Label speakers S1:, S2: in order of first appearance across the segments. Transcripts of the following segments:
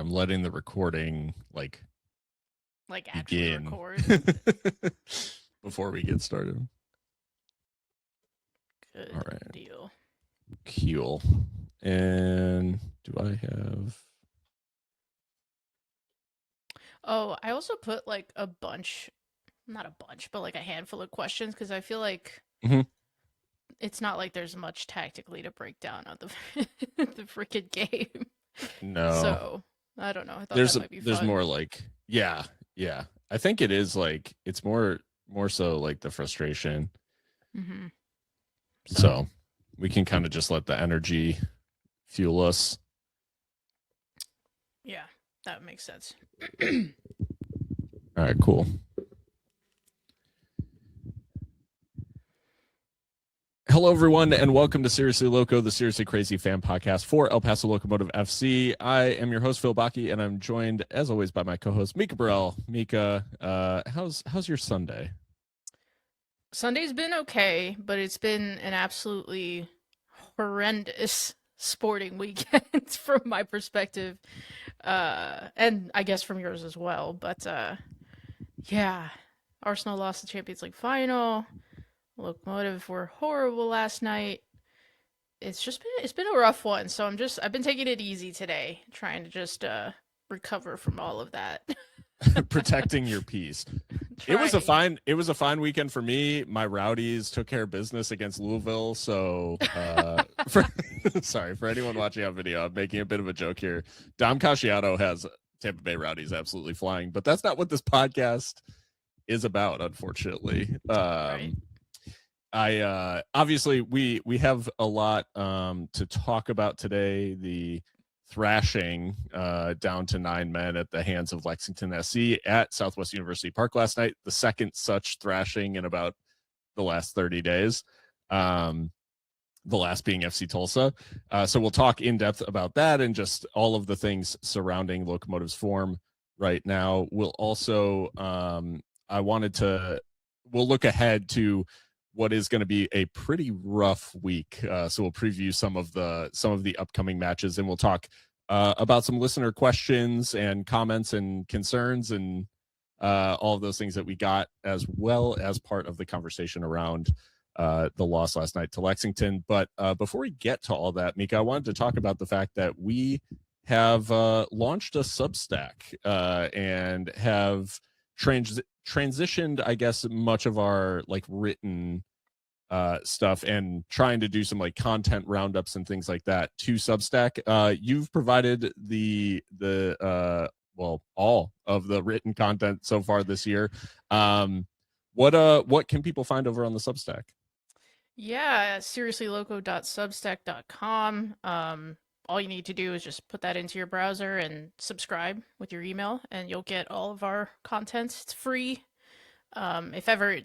S1: I'm letting the recording
S2: like actually
S1: begin
S2: record
S1: before we get started.
S2: Good
S1: All right.
S2: deal.
S1: Cool. And do I have?
S2: Oh, I also put like a bunch, not a bunch, but like a handful of questions because I feel like
S1: Mhm.
S2: it's not like there's much tactically to break down on the the freaking game.
S1: No.
S2: So I don't know. I thought
S1: There's
S2: that might be
S1: there's
S2: fun.
S1: more like yeah. I think it is like it's more so like the frustration.
S2: Mm-hmm.
S1: So we can kind of just let the energy fuel us.
S2: Yeah, that makes sense.
S1: All right, cool. Hello, everyone, and welcome to Seriously Loco, the Seriously Crazy fan podcast for El Paso Locomotive FC. I am your host, Phil Bakke, and I'm joined, as always, by my co-host, Mika Burrell. Mika, how's your Sunday?
S2: Sunday's been okay, but it's been an absolutely horrendous sporting weekend from my perspective. And I guess from yours as well. But yeah, Arsenal lost the Champions League final. Locomotive were horrible last night. It's been a rough one, so I've been taking it easy today, trying to just recover from all of that.
S1: Protecting your peace. It was a fine weekend for me. My Rowdies took care of business against Louisville. So sorry for anyone watching on video, I'm making a bit of a joke here. Dom Casciato has Tampa Bay Rowdies absolutely flying, but that's not what this podcast is about, unfortunately.
S2: Right.
S1: I obviously we have a lot to talk about today. The thrashing down to 9 men at the hands of Lexington SC at Southwest University Park last night, the second such thrashing in about the last 30 days. The last being FC Tulsa. So we'll talk in depth about that and just all of the things surrounding Locomotive's form right now. We'll also we'll look ahead to what is going to be a pretty rough week. So we'll preview some of the upcoming matches, and we'll talk about some listener questions and comments and concerns and all of those things that we got, as well as part of the conversation around the loss last night to Lexington. But before we get to all that, Mika, I wanted to talk about the fact that we have launched a Substack and have transitioned, I guess, much of our like written stuff and trying to do some like content roundups and things like that to Substack. You've provided all of the written content so far this year. What can people find over on the Substack?
S2: Yeah, seriouslyloco.substack.com. All you need to do is just put that into your browser and subscribe with your email, and you'll get all of our content. It's free. If ever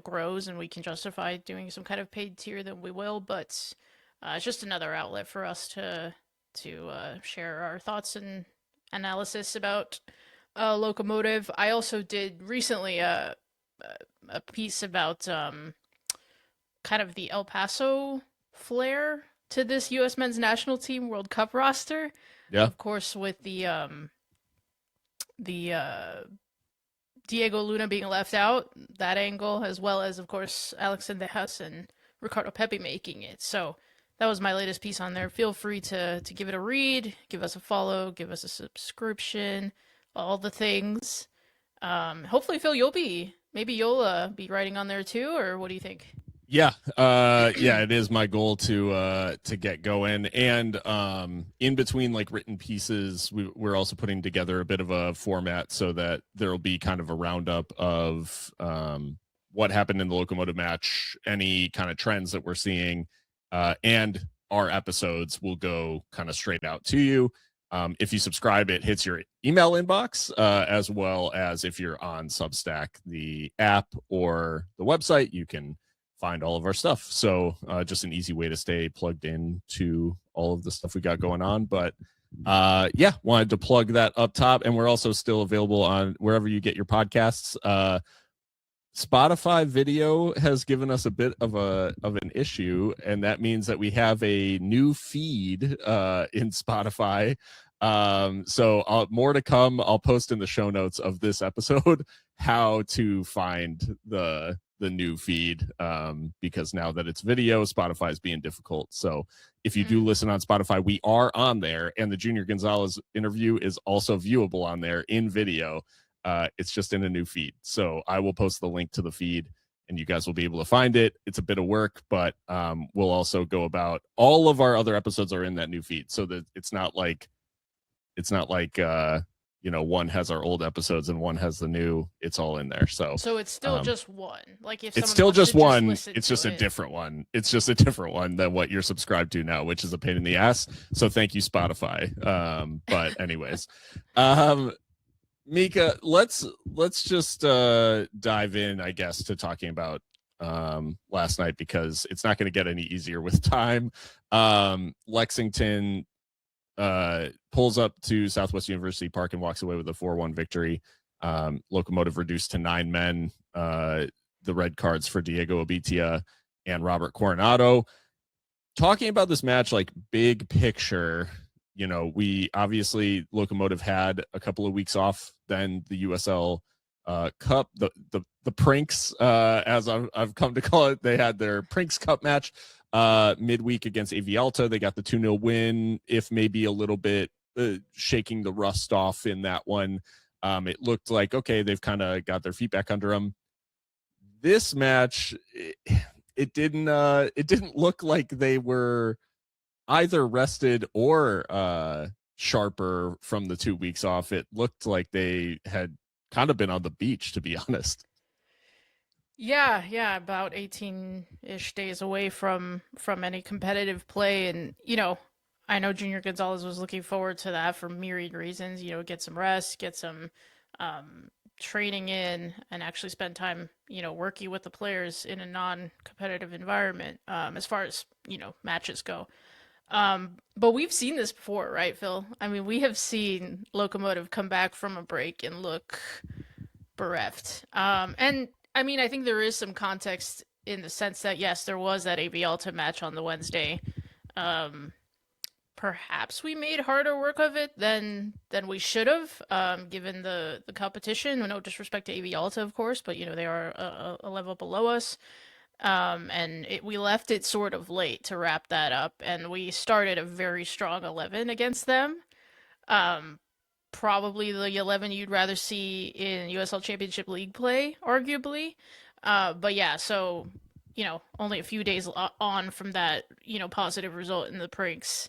S2: grows and we can justify doing some kind of paid tier, then we will. But it's just another outlet for us to share our thoughts and analysis about Locomotive. I also did recently a piece about kind of the El Paso flair to this U.S. men's national team World Cup roster.
S1: Yeah.
S2: Of course, with the Diego Luna being left out, that angle, as well as, of course, Alexander Hess and Ricardo Pepi making it. So that was my latest piece on there. Feel free to give it a read, give us a follow, give us a subscription, all the things. Hopefully, Phil, you'll be writing on there too, or what do you think?
S1: Yeah, it is my goal to get going, and in between like written pieces, we're also putting together a bit of a format so that there'll be kind of a roundup of what happened in the Locomotive match, any kind of trends that we're seeing, and our episodes will go kind of straight out to you. If you subscribe, it hits your email inbox, as well as if you're on Substack, the app or the website, you can find all of our stuff. So just an easy way to stay plugged in to all of the stuff we got going on. But wanted to plug that up top. And we're also still available on wherever you get your podcasts. Spotify video has given us a bit of an issue, and that means that we have a new feed in Spotify. So more to come. I'll post in the show notes of this episode how to find the new feed, because now that it's video, Spotify is being difficult. So if you do listen on Spotify, we are on there, and the Junior Gonzalez interview is also viewable on there in video. It's just in a new feed. So I will post the link to the feed, and you guys will be able to find it. It's a bit of work, but we'll also go about all of our other episodes are in that new feed, so that it's not like one has our old episodes and one has the new. It's all in there. So
S2: it's still just one. Like if
S1: it's
S2: someone
S1: still
S2: wants
S1: just
S2: to
S1: one.
S2: listen
S1: It's
S2: to
S1: just a
S2: it.
S1: different one. It's just a different one than what you're subscribed to now, which is a pain in the ass. So thank you, Spotify. But anyways, Mika, let's just dive in, I guess, to talking about last night, because it's not going to get any easier with time. Lexington pulls up to Southwest University Park and walks away with a 4-1 victory. Locomotive reduced to 9 men. The red cards for Diego Abitia and Robert Coronado. Talking about this match, like big picture, we obviously, Locomotive had a couple of weeks off. Then the USL Cup, the Prinks, as I've come to call it, they had their Prinks Cup match midweek against AV Alta. They got the 2-0 win, if maybe a little bit shaking the rust off in that one. It looked like, okay, they've kind of got their feet back under them. This match, it didn't look like they were either rested or sharper from the 2 weeks off. It looked like they had kind of been on the beach, to be honest.
S2: Yeah, about 18-ish days away from any competitive play, and I know Junior Gonzalez was looking forward to that for myriad reasons. Get some rest, get some training in, and actually spend time, working with the players in a non-competitive environment. As far as matches go. But we've seen this before, right, Phil? I mean, we have seen Locomotive come back from a break and look bereft. And I mean, I think there is some context in the sense that yes, there was that AV Alta match on the Wednesday. Perhaps we made harder work of it than we should have, given the competition. No disrespect to AV Alta, of course, but they are a level below us. And we left it sort of late to wrap that up, and we started a very strong 11 against them. Probably the 11 you'd rather see in USL Championship League play, arguably. But yeah, so only a few days on from that positive result in the Prinks,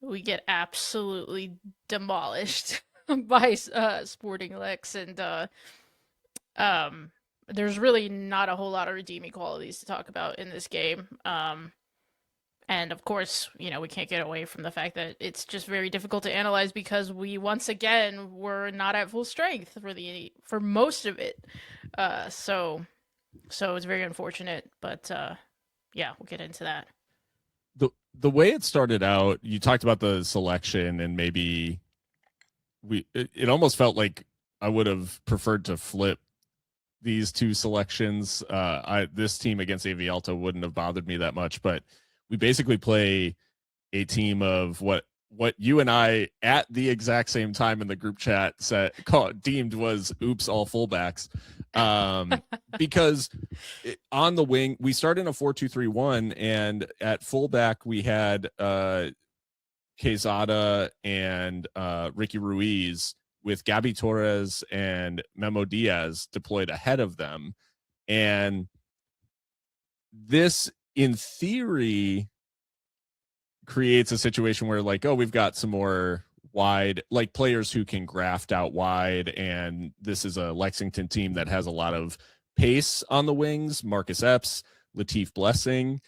S2: we get absolutely demolished by Sporting Lex, and there's really not a whole lot of redeeming qualities to talk about in this game. And of course, we can't get away from the fact that it's just very difficult to analyze because we once again were not at full strength for most of it. So it's very unfortunate, but yeah, we'll get into that.
S1: The way it started out, you talked about the selection, and maybe it almost felt like I would have preferred to flip these two selections. This team against AV Alta wouldn't have bothered me that much, but we basically play a team of what you and I at the exact same time in the group chat deemed was oops, all fullbacks. Because on the wing, we started in a 4-2-3-1, and at fullback we had Quezada and Ricky Ruiz, with Gabby Torres and Memo Diaz deployed ahead of them. And this, in theory, creates a situation where, like, oh, we've got some more wide, like, players who can graft out wide, and this is a Lexington team that has a lot of pace on the wings. Marcus Epps, Latif Blessing.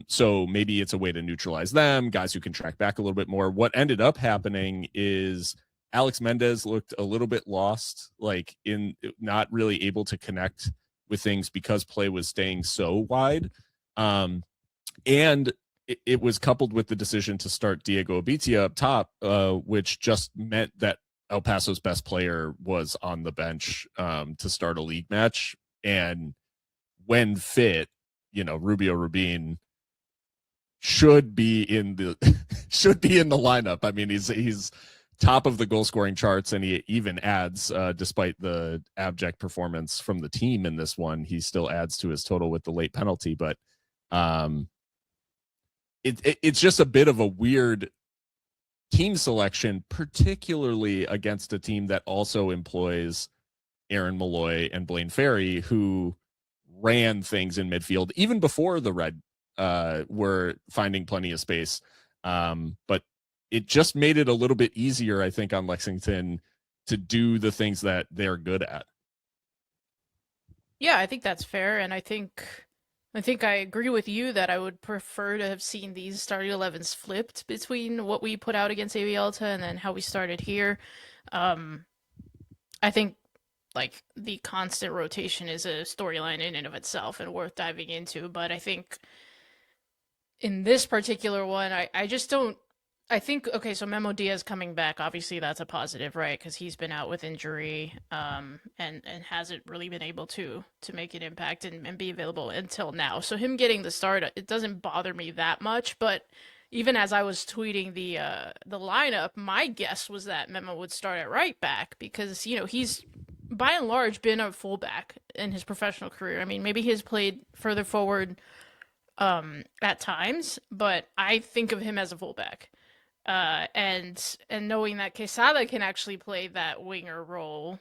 S1: So maybe it's a way to neutralize them, guys who can track back a little bit more. What ended up happening is Alex Mendez looked a little bit lost, like in not really able to connect with things because play was staying so wide. And it was coupled with the decision to start Diego Abitia up top, which just meant that El Paso's best player was on the bench to start a league match. And when fit, Rubio Rubin should be in the lineup. I mean, he's top of the goal scoring charts, and he even adds, despite the abject performance from the team in this one, he still adds to his total with the late penalty. But it's just a bit of a weird team selection, particularly against a team that also employs Aaron Malloy and Blaine Ferry, who ran things in midfield even before the Red were finding plenty of space. But it just made it a little bit easier, I think, on Lexington to do the things that they're good at.
S2: Yeah, I think that's fair, and I agree with you that I would prefer to have seen these starting 11s flipped between what we put out against AV Alta and then how we started here. I think like the constant rotation is a storyline in and of itself and worth diving into, but I think in this particular one, I just don't. I think okay, so Memo Diaz coming back, obviously that's a positive, right? Because he's been out with injury, and hasn't really been able to make an impact and be available until now. So him getting the start, it doesn't bother me that much. But even as I was tweeting the lineup, my guess was that Memo would start at right back because he's by and large been a fullback in his professional career. I mean, maybe he has played further forward at times, but I think of him as a fullback. And knowing that Quesada can actually play that winger role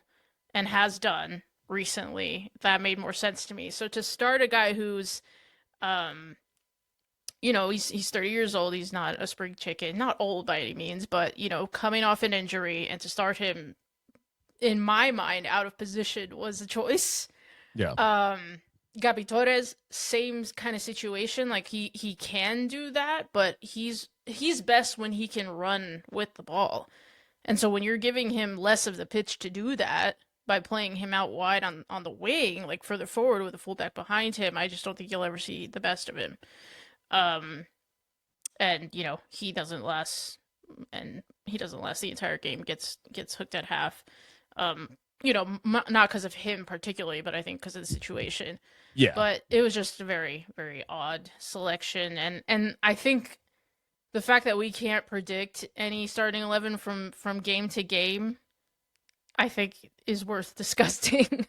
S2: and has done recently, that made more sense to me. So to start a guy who's he's 30 years old, he's not a spring chicken, not old by any means, but coming off an injury, and to start him in my mind out of position was a choice.
S1: Yeah.
S2: Gabi Torres, same kind of situation. Like he can do that, but he's best when he can run with the ball. And so when you're giving him less of the pitch to do that by playing him out wide on the wing, like further forward with a fullback behind him, I just don't think you'll ever see the best of him. And he doesn't last, the entire game. Gets hooked at half. Not because of him particularly, but I think because of the situation.
S1: Yeah.
S2: But it was just a very, very odd selection. And I think the fact that we can't predict any starting 11 from game to game, I think is worth discussing.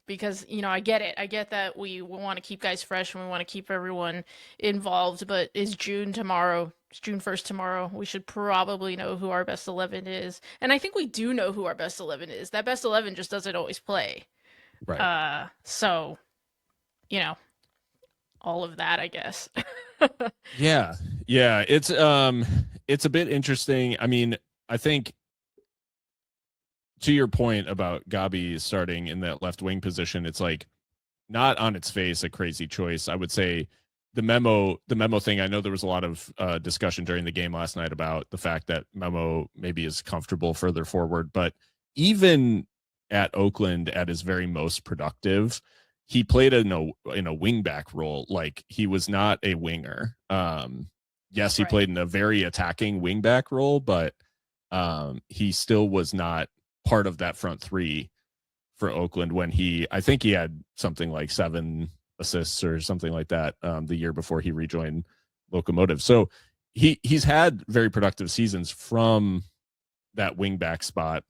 S2: Because, I get it. I get that we want to keep guys fresh and we want to keep everyone involved, but is June tomorrow? It's June 1st tomorrow. We should probably know who our best 11 is. And I think we do know who our best 11 is. That best 11 just doesn't always play.
S1: Right.
S2: So, all of that, I guess.
S1: Yeah. Yeah. It's a bit interesting. I mean, I think to your point about Gabi starting in that left wing position, it's like not on its face a crazy choice. I would say the memo thing, I know there was a lot of discussion during the game last night about the fact that Memo maybe is comfortable further forward, but even at Oakland at his very most productive, he played in a wing back role. Like he was not a winger. Yes, he played in a very attacking wing back role, but he still was not part of that front three for Oakland when I think he had something like 7 assists or something like that the year before he rejoined Locomotive. So he's had very productive seasons from that wing back spot.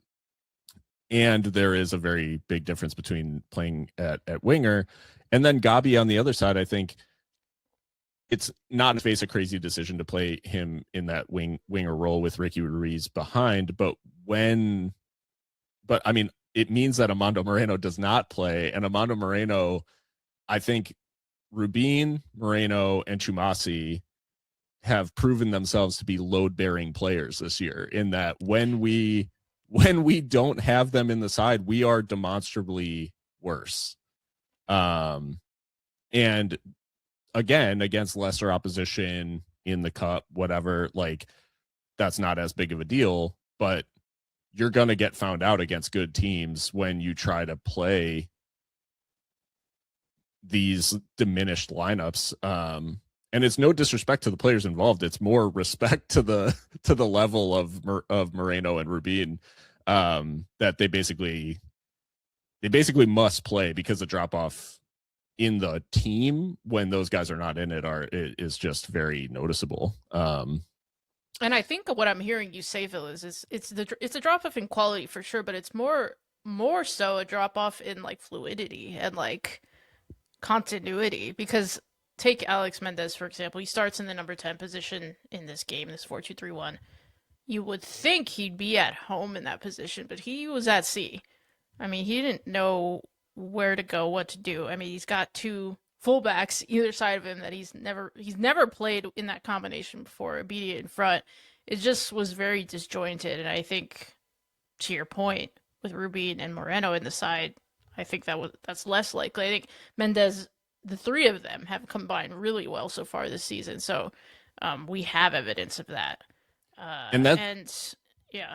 S1: And there is a very big difference between playing at winger and then Gabi on the other side. I think it's not in face a crazy decision to play him in that winger role with Ricky Ruiz behind, but I mean, it means that Amando Moreno does not play, and Amando Moreno, I think Rubin, Moreno, and Chumasi have proven themselves to be load-bearing players this year in that when we don't have them in the side, we are demonstrably worse. And again, against lesser opposition in the cup, whatever, like that's not as big of a deal, but you're going to get found out against good teams when you try to play these diminished lineups. And it's no disrespect to the players involved. It's more respect to the level of Moreno and Rubin, that they basically must play, because the drop off in the team when those guys are not in it is just very noticeable.
S2: And I think what I'm hearing you say, Phil, is it's a drop off in quality for sure, but it's more so a drop off in like fluidity and like continuity. Because take Alex Mendez for example, he starts in the number 10 position in this game, this 4-2-3-1. You would think he'd be at home in that position, but he was at sea. I mean, he didn't know where to go, what to do. I mean, he's got two fullbacks either side of him that he's never played in that combination before, immediate in front. It just was very disjointed, and I think to your point with Rubin and Moreno in the side, I think that's less likely. I think Mendez, the three of them have combined really well so far this season, so we have evidence of that.
S1: And
S2: And yeah,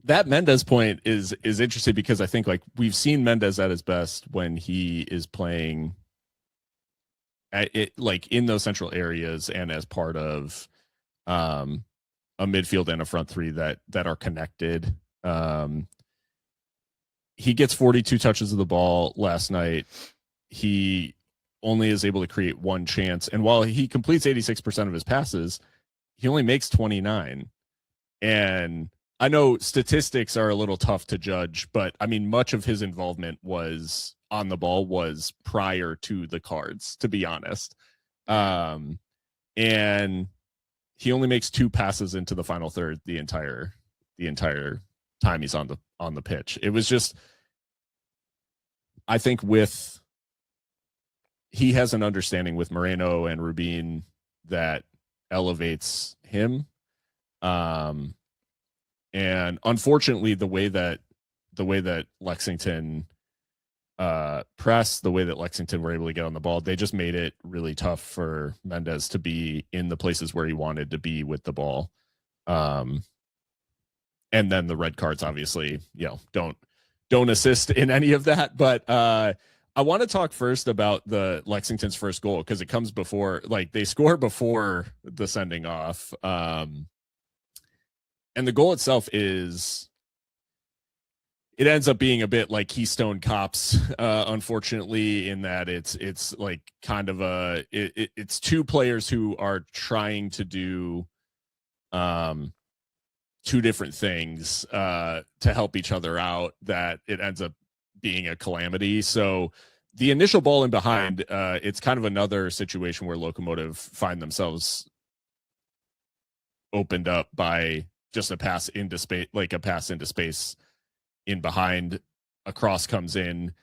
S1: that Mendez point is interesting because I think like we've seen Mendez at his best when he is playing at it like in those central areas and as part of um a midfield and a front three that are connected. He gets 42 touches of the ball last night. He only is able to create one chance, and while he completes 86% of his passes, he only makes 29. And I know statistics are a little tough to judge, but I mean, much of his involvement was on the ball was prior to the cards, to be honest. Um, and he only makes two passes into the final third the entire time he's on the pitch. It was just, I think he has an understanding with Moreno and Rubin that elevates him. And unfortunately, the way that Lexington press, the way that Lexington were able to get on the ball, they just made it really tough for Mendez to be in the places where he wanted to be with the ball. And then the red cards, obviously, don't assist in any of that. But I want to talk first about the Lexington's first goal because it comes before, like they score before the sending off. And the goal itself it ends up being a bit like Keystone Cops, unfortunately, in that it's like kind of it's two players who are trying to do two different things to help each other out, that it ends up being a calamity. So the initial ball in behind, it's kind of another situation where Locomotive find themselves opened up by just a pass into space in behind. A cross comes in,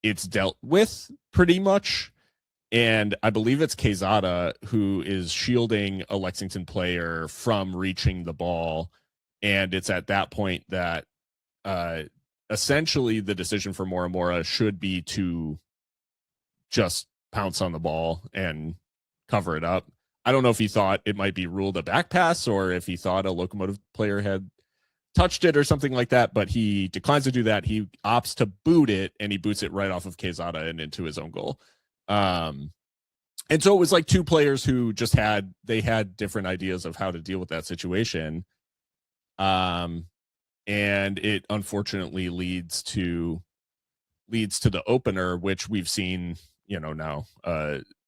S1: it's dealt with pretty much, and I believe it's Quezada who is shielding a Lexington player from reaching the ball, and it's at that point that essentially the decision for Moramora should be to just pounce on the ball and cover it up. I don't know if he thought it might be ruled a back pass or if he thought a Locomotive player had touched it or something like that, but he declines to do that. He opts to boot it, and he boots it right off of Quezada and into his own goal. And so it was like two players who just had different ideas of how to deal with that situation. And it unfortunately leads to the opener, which we've seen, now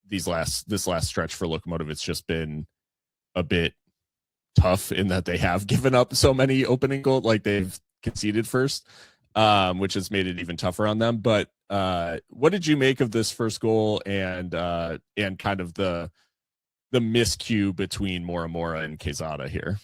S1: this last stretch for Locomotive. It's just been a bit tough in that they have given up so many opening goals, like they've conceded first, which has made it even tougher on them. But what did you make of this first goal and kind of the miscue between Moramora and Quezada here?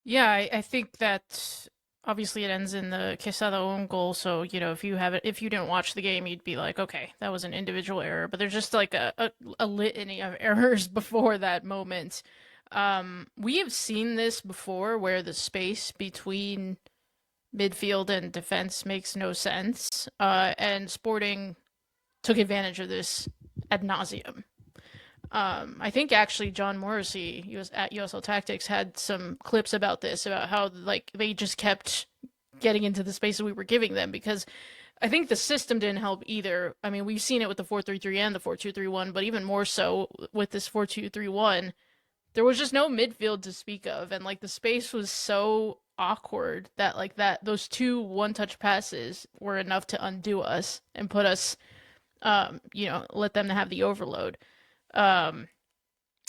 S2: yeah, I think that obviously it ends in the Quesada own goal. So if you didn't watch the game, you'd be like, okay, that was an individual error. But there's just like a litany of errors before that moment. We have seen this before, where the space between midfield and defense makes no sense, and Sporting took advantage of this ad nauseum. I think actually John Morrissey at USL Tactics had some clips about this, about how like they just kept getting into the space that we were giving them, because I think the system didn't help either. I mean, we've seen it with the 4-3-3 and the 4-2-3-1, but even more so with this 4-2-3-1, there was just no midfield to speak of, and like the space was so awkward that those two one-touch passes were enough to undo us and put us, let them have the overload. Um,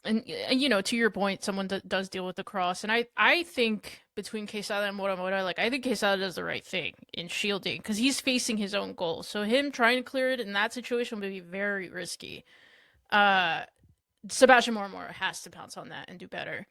S2: And you know, to your point, someone does deal with the cross, and I think between Quesada and Moramura, like I think Quesada does the right thing in shielding because he's facing his own goal. So him trying to clear it in that situation would be very risky. Uh, Sebastian Moramura has to pounce on that and do better.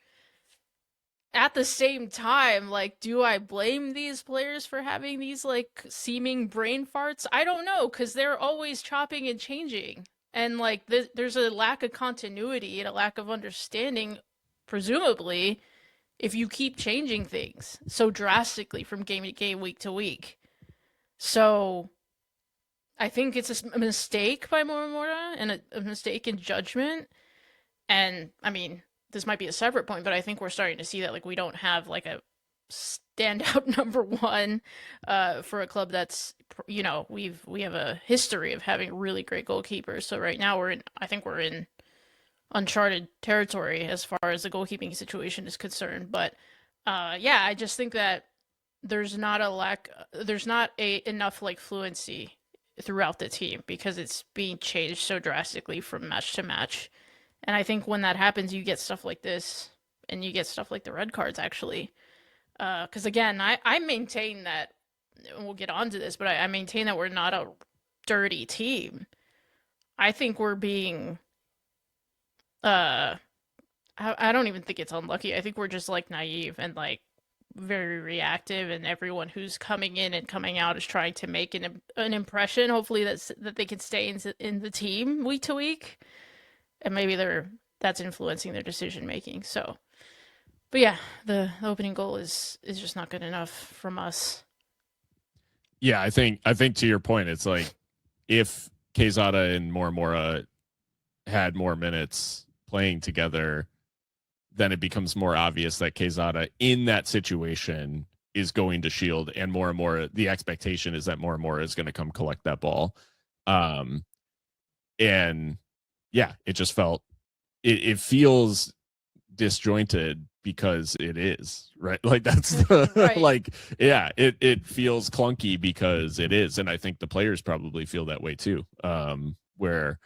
S2: At the same time, like, do I blame these players for having these like seeming brain farts? I don't know, because they're always chopping and changing. And like there's a lack of continuity and a lack of understanding, presumably, if you keep changing things so drastically from game to game, week to week. So I think it's a mistake by Moramura and a mistake in judgment. And I mean, this might be a separate point, but I think we're starting to see that like we don't have like a standout number one for a club that's, you know, we have a history of having really great goalkeepers. So right now I think we're in uncharted territory as far as the goalkeeping situation is concerned. But yeah, I just think that there's not a enough like fluency throughout the team because it's being changed so drastically from match to match. And I think when that happens, you get stuff like this, and you get stuff like the red cards, actually. Because again, I maintain that, and we'll get onto this, but I maintain that we're not a dirty team. I think we're being, uh, I don't even think it's unlucky. I think we're just like naive and like very reactive, and everyone who's coming in and coming out is trying to make an impression. Hopefully, that they can stay in the team week to week, and maybe that's influencing their decision making. So, but yeah, the opening goal is just not good enough from us.
S1: Yeah, I think to your point, it's like if Quezada and Moramura had more minutes playing together, then it becomes more obvious that Quezada in that situation is going to shield, and Moramura, the expectation is that Moramura is going to come collect that ball. And yeah, it just it feels disjointed because it is, right? Like that's the
S2: Right.
S1: like, yeah, it feels clunky because it is. And I think the players probably feel that way too. Where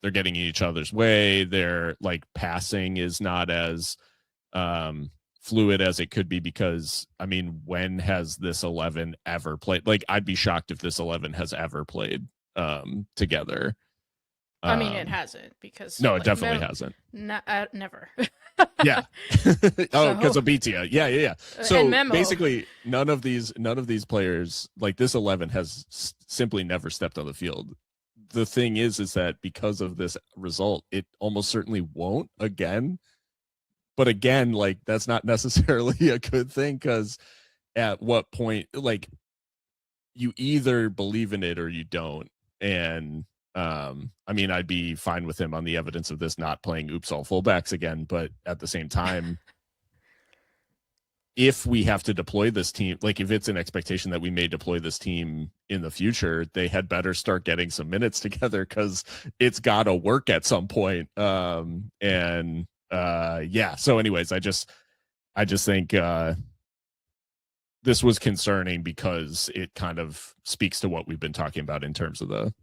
S1: they're getting in each other's way, their like passing is not as fluid as it could be, because I mean, when has this 11 ever played? Like, I'd be shocked if this 11 has ever played together.
S2: I mean, it hasn't because
S1: No, it
S2: like
S1: definitely hasn't.
S2: never.
S1: Yeah. Oh, because
S2: So
S1: of Bitia. Yeah.
S2: and
S1: So
S2: Memo.
S1: basically, none of these players, like this 11, has simply never stepped on the field. The thing is that because of this result, it almost certainly won't again. But again, like that's not necessarily a good thing, because at what point, like, you either believe in it or you don't. And I mean, I'd be fine with him on the evidence of this not playing oops all fullbacks again, but at the same time, if we have to deploy this team, like if it's an expectation that we may deploy this team in the future, they had better start getting some minutes together, because it's got to work at some point. Yeah. So, anyways, I just think this was concerning because it kind of speaks to what we've been talking about in terms of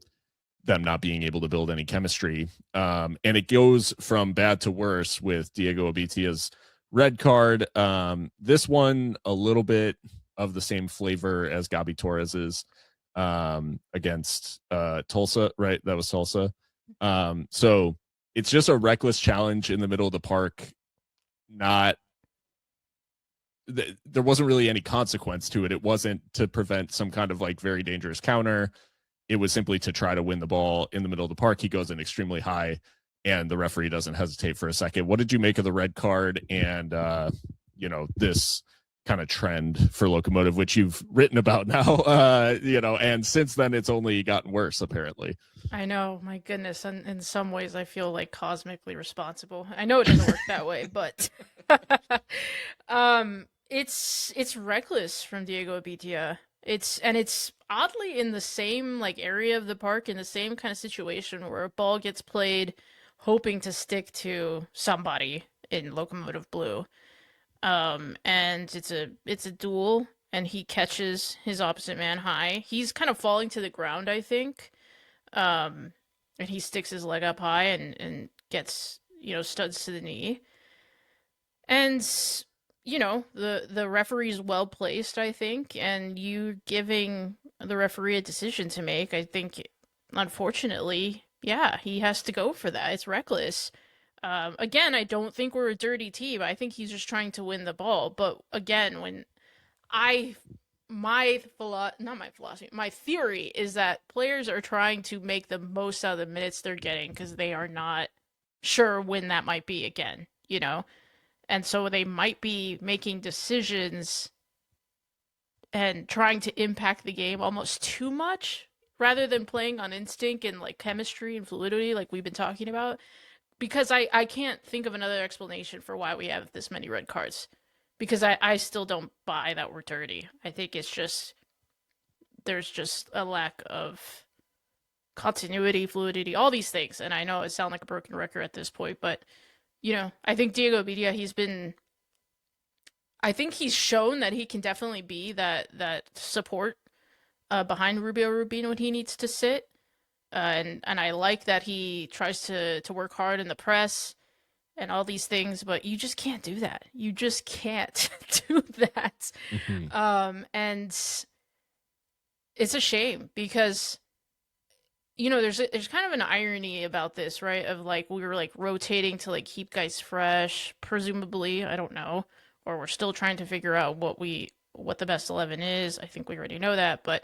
S1: them not being able to build any chemistry. And it goes from bad to worse with Diego Abitia's red card. This one, a little bit of the same flavor as Gabi Torres's against Tulsa, right? That was Tulsa. So it's just a reckless challenge in the middle of the park. There wasn't really any consequence to it. It wasn't to prevent some kind of like very dangerous counter. It was simply to try to win the ball in the middle of the park. He goes in extremely high, and the referee doesn't hesitate for a second. What did you make of the red card and this kind of trend for Locomotive, which you've written about now? And since then it's only gotten worse, apparently.
S2: I know, my goodness, and in some ways I feel like cosmically responsible. I know it doesn't work that way, but it's reckless from Diego Abitia. It's oddly in the same like area of the park, in the same kind of situation where a ball gets played hoping to stick to somebody in Locomotive Blue. And it's a duel, and he catches his opposite man high. He's kind of falling to the ground, I think. And he sticks his leg up high and gets, studs to the knee. And the referee is well placed, I think, and you giving the referee a decision to make, I think, unfortunately, yeah, he has to go for that. It's reckless. Again, I don't think we're a dirty team. I think he's just trying to win the ball. But again, when I not my philosophy, my theory is that players are trying to make the most out of the minutes they're getting because they are not sure when that might be again, and so they might be making decisions and trying to impact the game almost too much rather than playing on instinct and like chemistry and fluidity like we've been talking about. Because I can't think of another explanation for why we have this many red cards. Because I still don't buy that we're dirty. I think it's just there's just a lack of continuity, fluidity, all these things. And I know it sounds like a broken record at this point, but I think Diego Bidia, I think he's shown that he can definitely be that support behind Rubio Rubin when he needs to sit. And I like that he tries to work hard in the press and all these things, but you just can't do that. You just can't do that. And it's a shame because there's kind of an irony about this, right? Of like we were like rotating to like keep guys fresh, presumably, I don't know, or we're still trying to figure out what the best 11 is. I think we already know that, but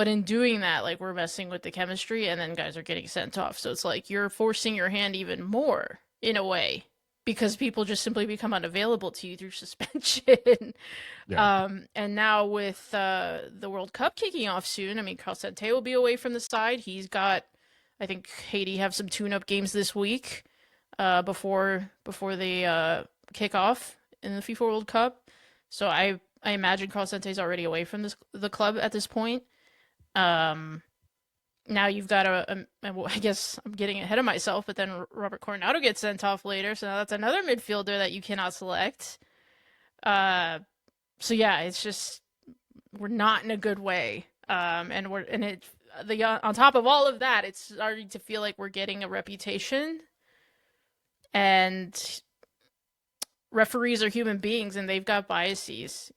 S2: in doing that, like we're messing with the chemistry and then guys are getting sent off. So it's like you're forcing your hand even more in a way because people just simply become unavailable to you through suspension.
S1: Yeah.
S2: And now with the World Cup kicking off soon, I mean, Conceded will be away from the side. He's got, I think, Haiti have some tune-up games this week before they kick off in the FIFA World Cup. So I imagine Concede's already away from the club at this point. Now you've got I guess I'm getting ahead of myself, but then Robert Coronado gets sent off later, so now that's another midfielder that you cannot select. So yeah, it's just we're not in a good way. On top of all of that, it's starting to feel like we're getting a reputation, and referees are human beings and they've got biases,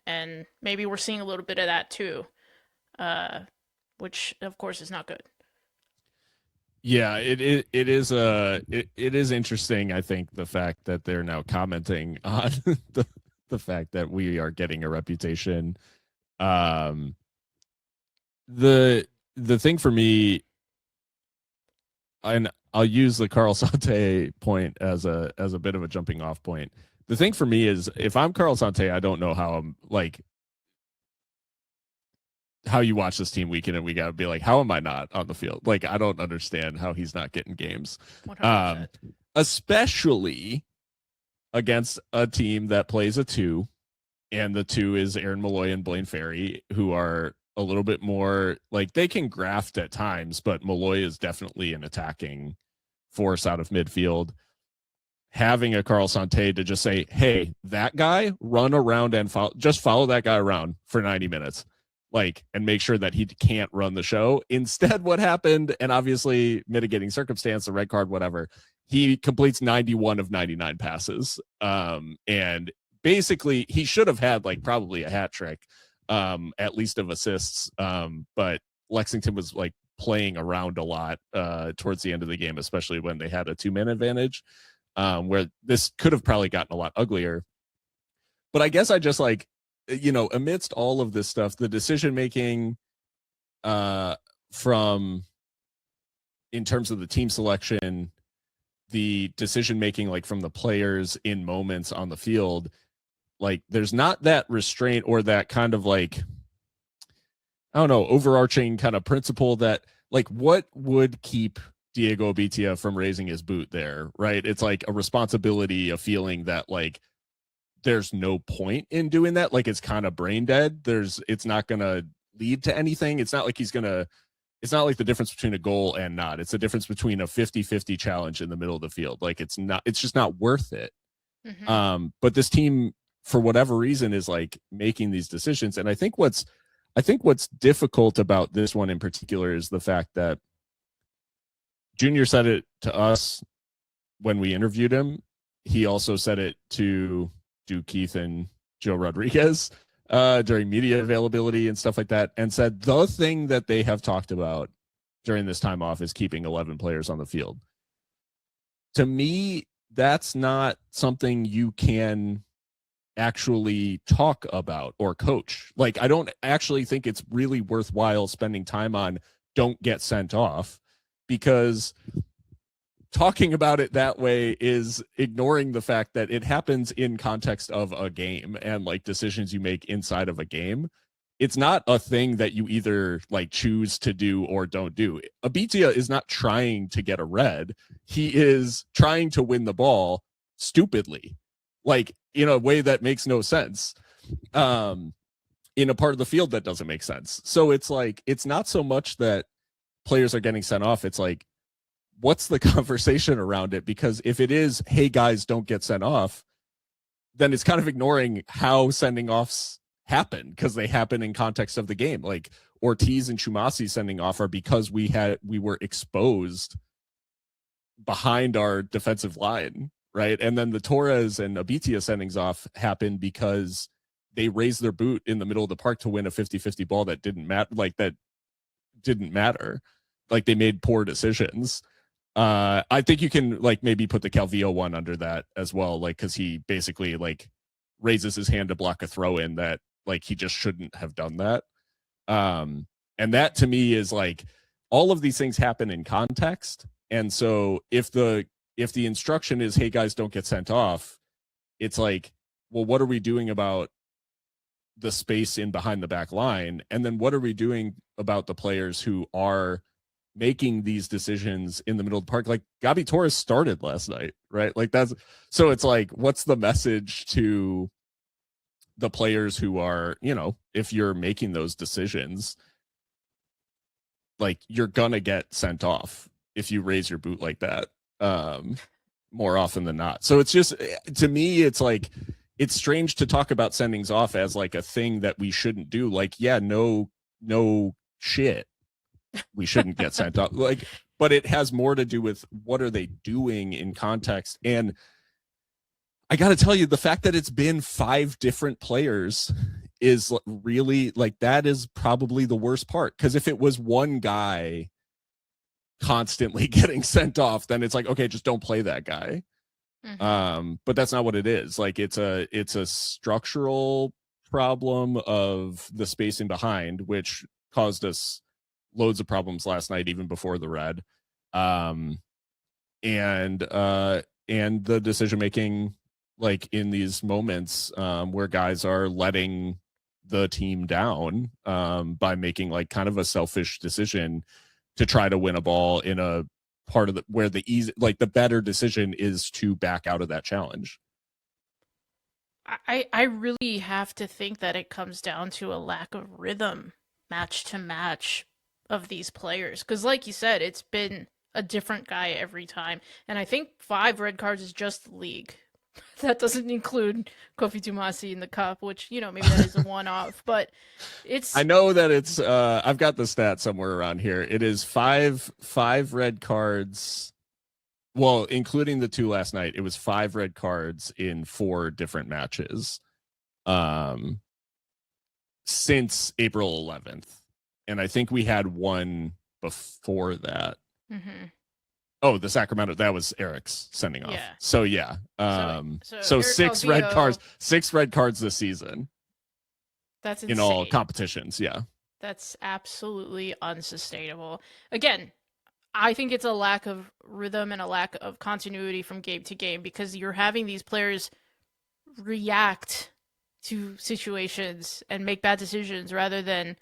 S2: and maybe we're seeing a little bit of that too. Which of course is not good.
S1: Yeah, it is interesting. I think the fact that they're now commenting on the fact that we are getting a reputation. The thing for me, and I'll use the Carl Sante point as a bit of a jumping off point. The thing for me is if I'm Carl Sante, I don't know how I'm like how you watch this team week in and week out, be like, how am I not on the field? Like, I don't understand how he's not getting games.
S2: 100%.
S1: Especially against a team that plays a 2, and the 2 is Aaron Malloy and Blaine Ferry, who are a little bit more like they can graft at times, but Malloy is definitely an attacking force out of midfield. Having a Carl Sante to just say, hey, that guy, run around and follow that guy around for 90 minutes. Like, and make sure that he can't run the show. Instead, what happened, and obviously mitigating circumstance, the red card, whatever, he completes 91 of 99 passes. And basically, he should have had like probably a hat trick, at least of assists. But Lexington was like playing around a lot towards the end of the game, especially when they had a 2-man advantage, where this could have probably gotten a lot uglier. But I guess I just like, amidst all of this stuff, the decision making from in terms of the team selection, the decision making like from the players in moments on the field, like there's not that restraint or that kind of like, I don't know, overarching kind of principle that like what would keep Diego Bitia from raising his boot there, right? It's like a responsibility, a feeling that like there's no point in doing that. Like it's kind of brain dead. It's not going to lead to anything. It's not like it's not like the difference between a goal and not. It's the difference between a 50-50 challenge in the middle of the field. Like it's just not worth it. Mm-hmm. But this team, for whatever reason, is like making these decisions. And I think what's difficult about this one in particular is the fact that Junior said it to us when we interviewed him, he also said it to Duke Keith and Joe Rodriguez during media availability and stuff like that, and said the thing that they have talked about during this time off is keeping 11 players on the field. To me, that's not something you can actually talk about or coach. Like, I don't actually think it's really worthwhile spending time on don't get sent off, because talking about it that way is ignoring the fact that it happens in context of a game and like decisions you make inside of a game. It's not a thing that you either like choose to do or don't do. Abitia is not trying to get a red. He is trying to win the ball stupidly, like in a way that makes no sense, in a part of the field that doesn't make sense. So it's like, it's not so much that players are getting sent off. It's like, what's the conversation around it? Because if it is, hey guys, don't get sent off, then it's kind of ignoring how sending offs happen, because they happen in context of the game. Like Ortiz and Chumasi sending off are because we were exposed behind our defensive line, right? And then the Torres and Abitia sendings off happened because they raised their boot in the middle of the park to win a 50-50 ball that didn't matter. Like they made poor decisions. I think you can like maybe put the Calvillo one under that as well, like because he basically like raises his hand to block a throw in that like he just shouldn't have done that. And that to me is like, all of these things happen in context. And so if the instruction is, hey guys, don't get sent off, it's like, well, what are we doing about the space in behind the back line? And then what are we doing about the players who are making these decisions in the middle of the park? Like Gabi Torres started last night, right? Like that's, so it's like, what's the message to the players who are, you know, if you're making those decisions, like you're gonna get sent off if you raise your boot like that, more often than not. So it's just, to me, it's like, it's strange to talk about sendings off as like a thing that we shouldn't do. Like, yeah, no shit, we shouldn't get sent off. Like, but it has more to do with what are they doing in context. And I got to tell you, the fact that it's been 5 different players is really like, that is probably the worst part. Because if it was one guy constantly getting sent off, then it's like, okay, just don't play that guy. Mm-hmm. But that's not what it is. Like it's a structural problem of the spacing behind, which caused us loads of problems last night, even before the red. And the decision making, like in these moments where guys are letting the team down by making like kind of a selfish decision to try to win a ball in a part of where the easy, like the better decision is to back out of that challenge.
S2: I really have to think that it comes down to a lack of rhythm match to match of these players, because like you said, it's been a different guy every time, and I think 5 red cards is just the league. That doesn't include Kofi Tumasi in the cup, which, you know, maybe that is a one-off, but it's... I
S1: know that it's, I've got the stat somewhere around here. It is five red cards. Well, including the 2 last night, it was 5 red cards in 4 different matches since April 11th. And I think we had one before that. Mm-hmm. Oh, the Sacramento, that was Eric's sending off. Yeah. So yeah. So 6 red cards, 6 red cards this season.
S2: That's insane.
S1: In all competitions, yeah.
S2: That's absolutely unsustainable. Again, I think it's a lack of rhythm and a lack of continuity from game to game, because you're having these players react to situations and make bad decisions rather than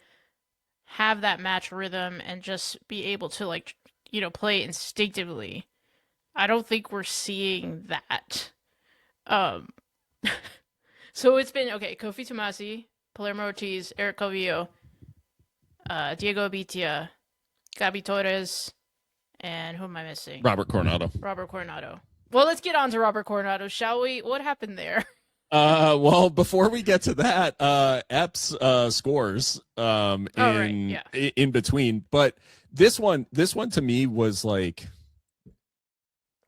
S2: have that match rhythm and just be able to, like, you know, play instinctively. I don't think we're seeing that. So it's been, okay, Kofi Tumasi, Palermo Ortiz, Eric Calvillo, Diego Abitia, Gabi Torres, and who am I missing?
S1: Robert Coronado.
S2: Well, let's get on to Robert Coronado, shall we? What happened there?
S1: Well, before we get to that, Epps scores in between, but this one to me was like,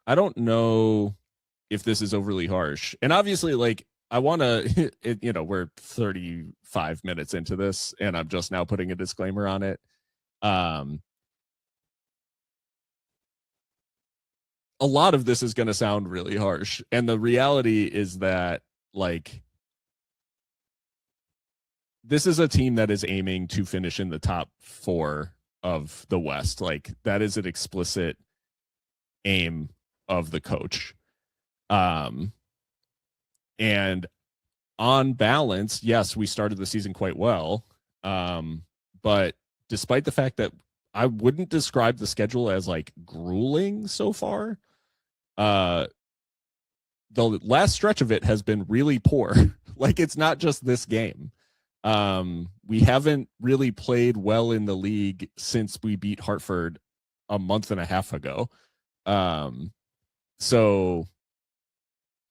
S1: I don't know if this is overly harsh. And obviously, like, I want to, we're 35 minutes into this and I'm just now putting a disclaimer on it. A lot of this is going to sound really harsh. And the reality is that, like, this is a team that is aiming to finish in the top 4 of the West. Like, that is an explicit aim of the coach. And on balance, yes, we started the season quite well. But despite the fact that I wouldn't describe the schedule as like grueling so far, the last stretch of it has been really poor. Like, it's not just this game. We haven't really played well in the league since we beat Hartford a month and a half ago. So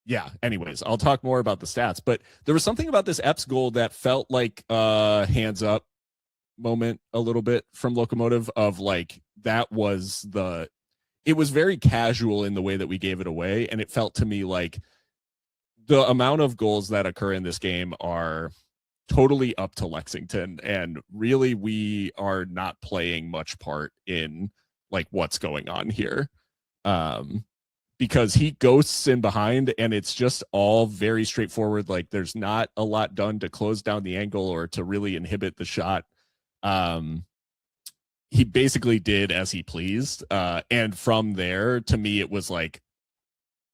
S1: yeah, anyways, I'll talk more about the stats, but there was something about this Epps goal that felt like a hands up moment a little bit from Locomotive, of like, it was very casual in the way that we gave it away. And it felt to me like the amount of goals that occur in this game are totally up to Lexington. And really, we are not playing much part in like what's going on here. Because he ghosts in behind and it's just all very straightforward. Like, there's not a lot done to close down the angle or to really inhibit the shot. He basically did as he pleased. And from there, to me, it was like,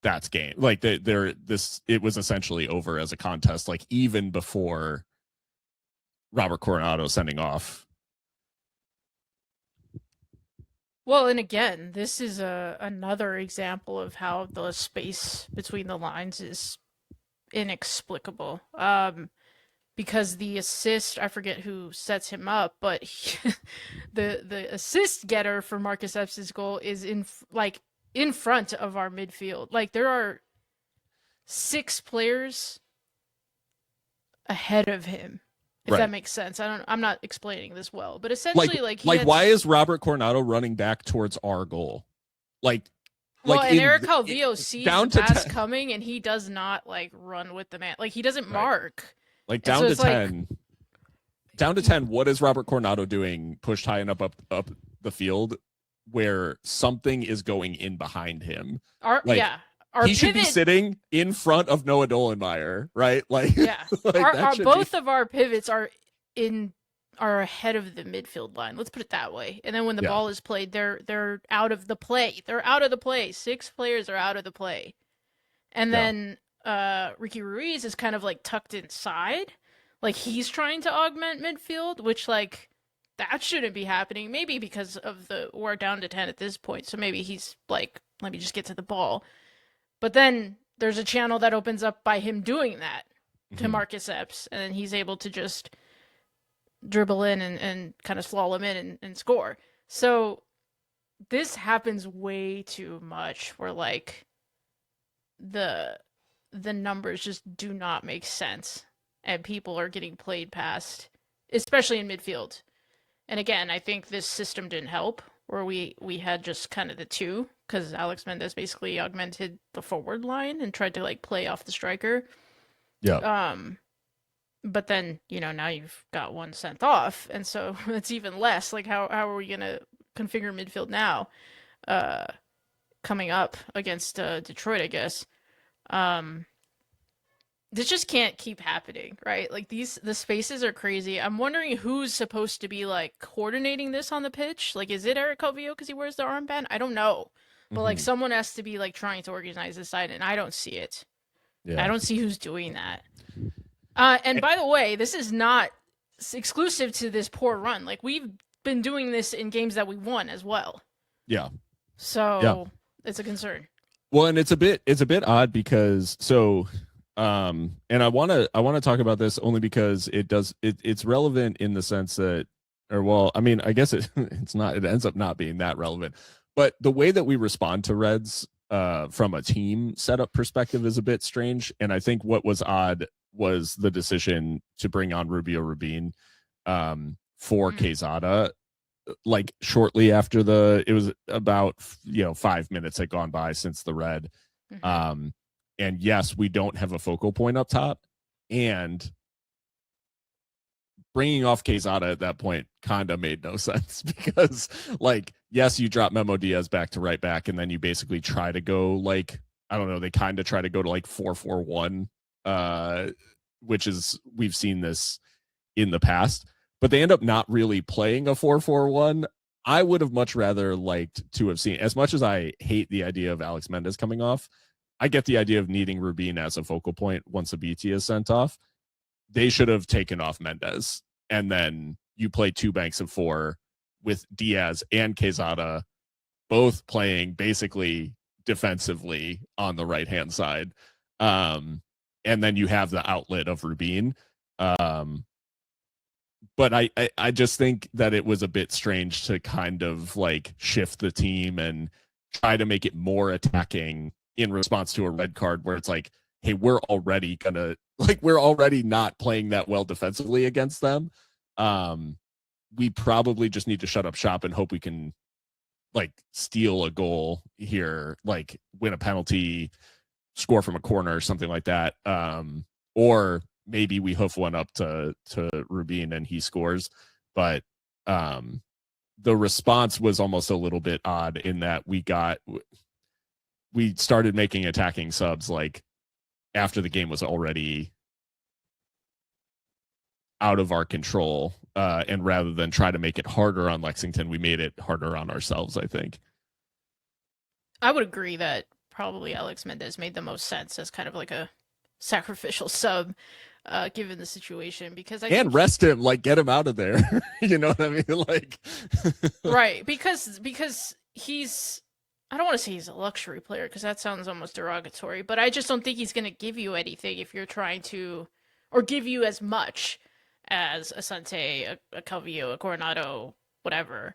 S1: that's game. Like, it was essentially over as a contest, like even before Robert Coronado sending off.
S2: Well, and again, this is another example of how the space between the lines is inexplicable. Because the assist, I forget who sets him up, but the assist getter for Marcus Epps' goal is in front of our midfield. Like, there are 6 players ahead of him. If that makes sense. I'm not explaining this well, but essentially,
S1: why is Robert Coronado running back towards our goal? And
S2: Eric Calvillo sees the pass coming, and he does not like run with the man. Like, he doesn't mark.
S1: Like, down to 10. Down to 10. What is Robert Coronado doing? Pushed high enough up the field where something is going in behind him. He should be sitting in front of Noah Dolenmeyer, right? Like, yeah.
S2: Both of our pivots are ahead of the midfield line. Let's put it that way. And then when the ball is played, they're out of the play. They're out of the play. 6 players are out of the play. And then Ricky Ruiz is kind of like tucked inside. Like, he's trying to augment midfield, which, like, that shouldn't be happening. Maybe because we're down to 10 at this point. So maybe he's like, let me just get to the ball. But then there's a channel that opens up by him doing that to Marcus Epps, and then he's able to just dribble in and kind of slalom in and score. So this happens way too much, where like the numbers just do not make sense, and people are getting played past, especially in midfield. And again, I think this system didn't help, where we had just kind of the 2, because Alex Mendez basically augmented the forward line and tried to like play off the striker.
S1: Yeah.
S2: But then, now you've got 1 sent off, and so it's even less. Like, how are we gonna configure midfield now? Coming up against Detroit, I guess. This just can't keep happening, right? Like, the spaces are crazy. I'm wondering who's supposed to be like coordinating this on the pitch. Like, is it Eric Calvillo because he wears the armband? I don't know. But like, someone has to be like trying to organize this side, and I don't see it. Yeah. I don't see who's doing that. And by the way, this is not exclusive to this poor run. Like, we've been doing this in games that we won as well.
S1: Yeah.
S2: So it's a concern.
S1: Well, and it's a bit odd because and I want to talk about this only because it's relevant in the sense that, I guess it ends up not being that relevant. But the way that we respond to Reds from a team setup perspective is a bit strange. And I think what was odd was the decision to bring on Rubio Rubin for Quezada. like shortly after it was about 5 minutes had gone by since the red.
S2: Hmm.
S1: Um, and yes, we don't have a focal point up top, and bringing off Quezada at that point kind of made no sense because, like, yes, you drop Memo Diaz back to right back, and then you basically try to go like, I don't know, they kind of try to go to like 4-4-1, which is, we've seen this in the past, but they end up not really playing a 4-4-1. I would have much rather liked to have seen, as much as I hate the idea of Alex Mendez coming off, I get the idea of needing Rubin as a focal point once a BT is sent off. They should have taken off Mendez, and then you play two banks of four with Diaz and Quezada both playing basically defensively on the right hand side. And then you have the outlet of Rubin. But I just think that it was a bit strange to kind of like shift the team and try to make it more attacking in response to a red card where it's like, hey, we're already not playing that well defensively against them. We probably just need to shut up shop and hope we can like steal a goal here, like win a penalty, score from a corner or something like that. Or maybe we hoof one up to Rubin and he scores. But the response was almost a little bit odd in that we started making attacking subs like after the game was already out of our control. And rather than try to make it harder on Lexington, we made it harder on ourselves, I think.
S2: I would agree that probably Alex Mendez made the most sense as kind of like a sacrificial sub, given the situation, because I
S1: And
S2: think
S1: rest him, like get him out of there. You know what I mean? Like
S2: right, because he's, I don't want to say he's a luxury player because that sounds almost derogatory, but I just don't think he's going to give you anything if you're trying to, or give you as much as a Sante, a Calvillo, a Coronado, whatever,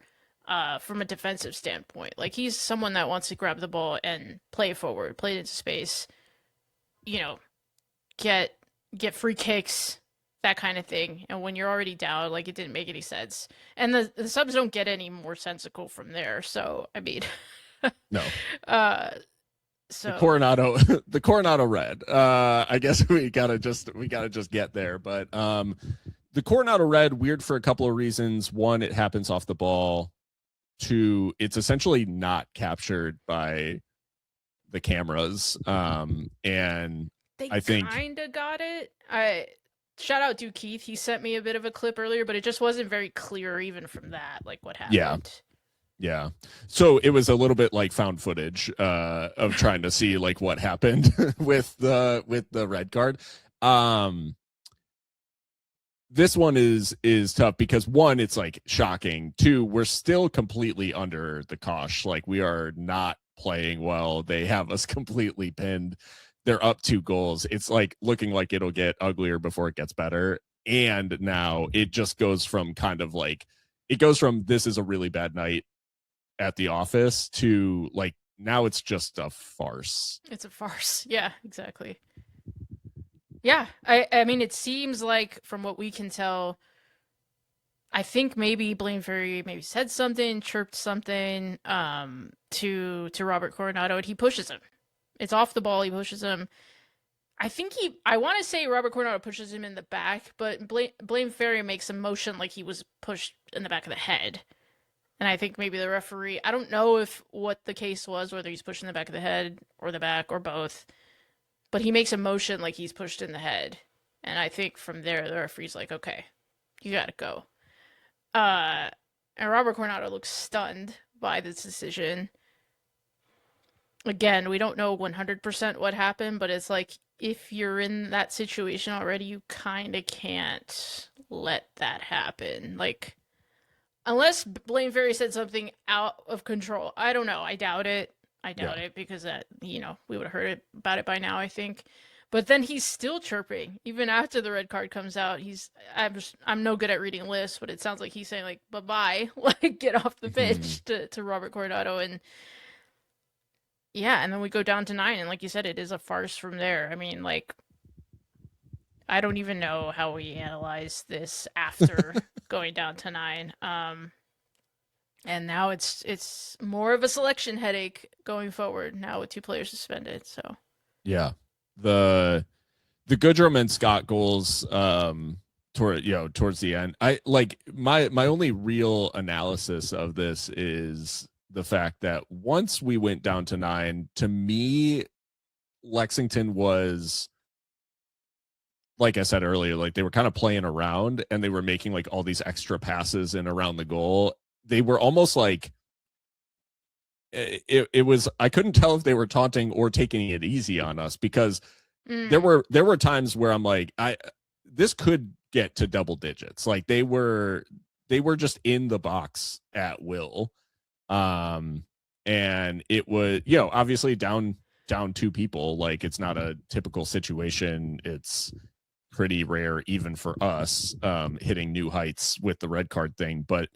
S2: from a defensive standpoint. Like he's someone that wants to grab the ball and play forward, play it into space, you know, get get free kicks, that kind of thing. And when you're already down, like it didn't make any sense. And the subs don't get any more sensical from there. So I mean,
S1: no.
S2: uh,
S1: The
S2: so
S1: Coronado the Coronado red. I guess we gotta just get there. But the Coronado red, weird for a couple of reasons. One, it happens off the ball. Two, it's essentially not captured by the cameras. And
S2: they
S1: I think,
S2: kind of got it. I shout out Duke Keith. He sent me a bit of a clip earlier, but it just wasn't very clear even from that, like what
S1: yeah,
S2: happened.
S1: yeah. So it was a little bit like found footage of trying to see like what happened with the red card. Um this one is tough because one, it's like shocking. Two, we're still completely under the cosh. Like we are not playing well. They have us completely pinned. They're up 2 goals. It's like looking like it'll get uglier before it gets better. And now it just goes from kind of like, it goes from this is a really bad night at the office to like now it's just a farce.
S2: It's a farce. Yeah, exactly. Yeah, I mean, it seems like from what we can tell, I think maybe Blaine Ferry maybe said something, chirped something, to Robert Coronado, and he pushes him. It's off the ball. He pushes him. I want to say Robert Coronado pushes him in the back, but Blaine Ferry makes a motion like he was pushed in the back of the head. And I think maybe the referee, I don't know if what the case was, whether he's pushed in the back of the head or the back or both, but he makes a motion like he's pushed in the head. And I think from there, the referee's like, okay, you gotta go. Uh, and Robert Coronado looks stunned by this decision. Again, we don't know 100% what happened, but it's like if you're in that situation already, you kind of can't let that happen. Like, unless Blaine Ferry said something out of control. I don't know. I doubt it. I
S1: Yeah.
S2: doubt it because that, we would have heard about it by now, I think. But then he's still chirping even after the red card comes out. I'm no good at reading lists, but it sounds like he's saying like bye bye, like get off the
S1: Mhm.
S2: pitch to Robert Coronado, and yeah, and then we go down to 9, and like you said, it is a farce from there. I mean, like I don't even know how we analyze this after going down to 9. And now it's more of a selection headache going forward now with 2 players suspended. So
S1: Yeah. The Goodrum and Scott goals towards the end. I like my only real analysis of this is the fact that once we went down to 9, to me, Lexington was, like I said earlier, like they were kind of playing around and they were making like all these extra passes in around the goal. They were almost like it was, I couldn't tell if they were taunting or taking it easy on us, because there were times where I'm like, this could get to double digits. Like they were just in the box at will. And it was, obviously down 2 people. Like it's not a typical situation. It's pretty rare even for us, hitting new heights with the red card thing, but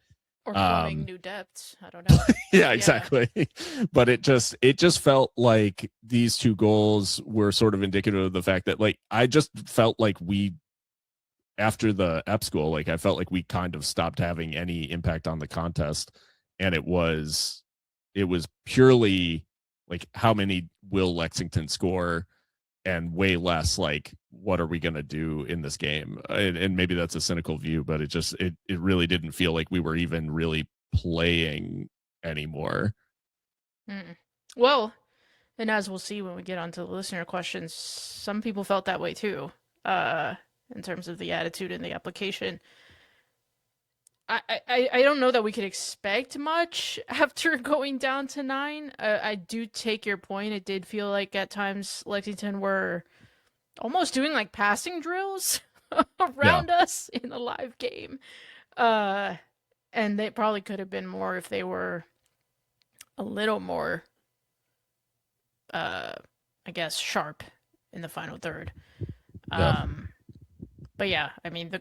S2: or plumbing new depths. I don't know.
S1: yeah, exactly. But it just felt like these 2 goals were sort of indicative of the fact that, like, I just felt like we, after the Epps goal, like I felt like we kind of stopped having any impact on the contest, and it was purely like, how many will Lexington score, and way less like, what are we going to do in this game? And maybe that's a cynical view, but it really didn't feel like we were even really playing anymore.
S2: Well, and as we'll see when we get onto the listener questions, some people felt that way too, in terms of the attitude and the application. I don't know that we could expect much after going down to 9. I do take your point. It did feel like at times Lexington were almost doing like passing drills around us in the live game. And they probably could have been more if they were a little more, I guess, sharp in the final third. But yeah, I mean,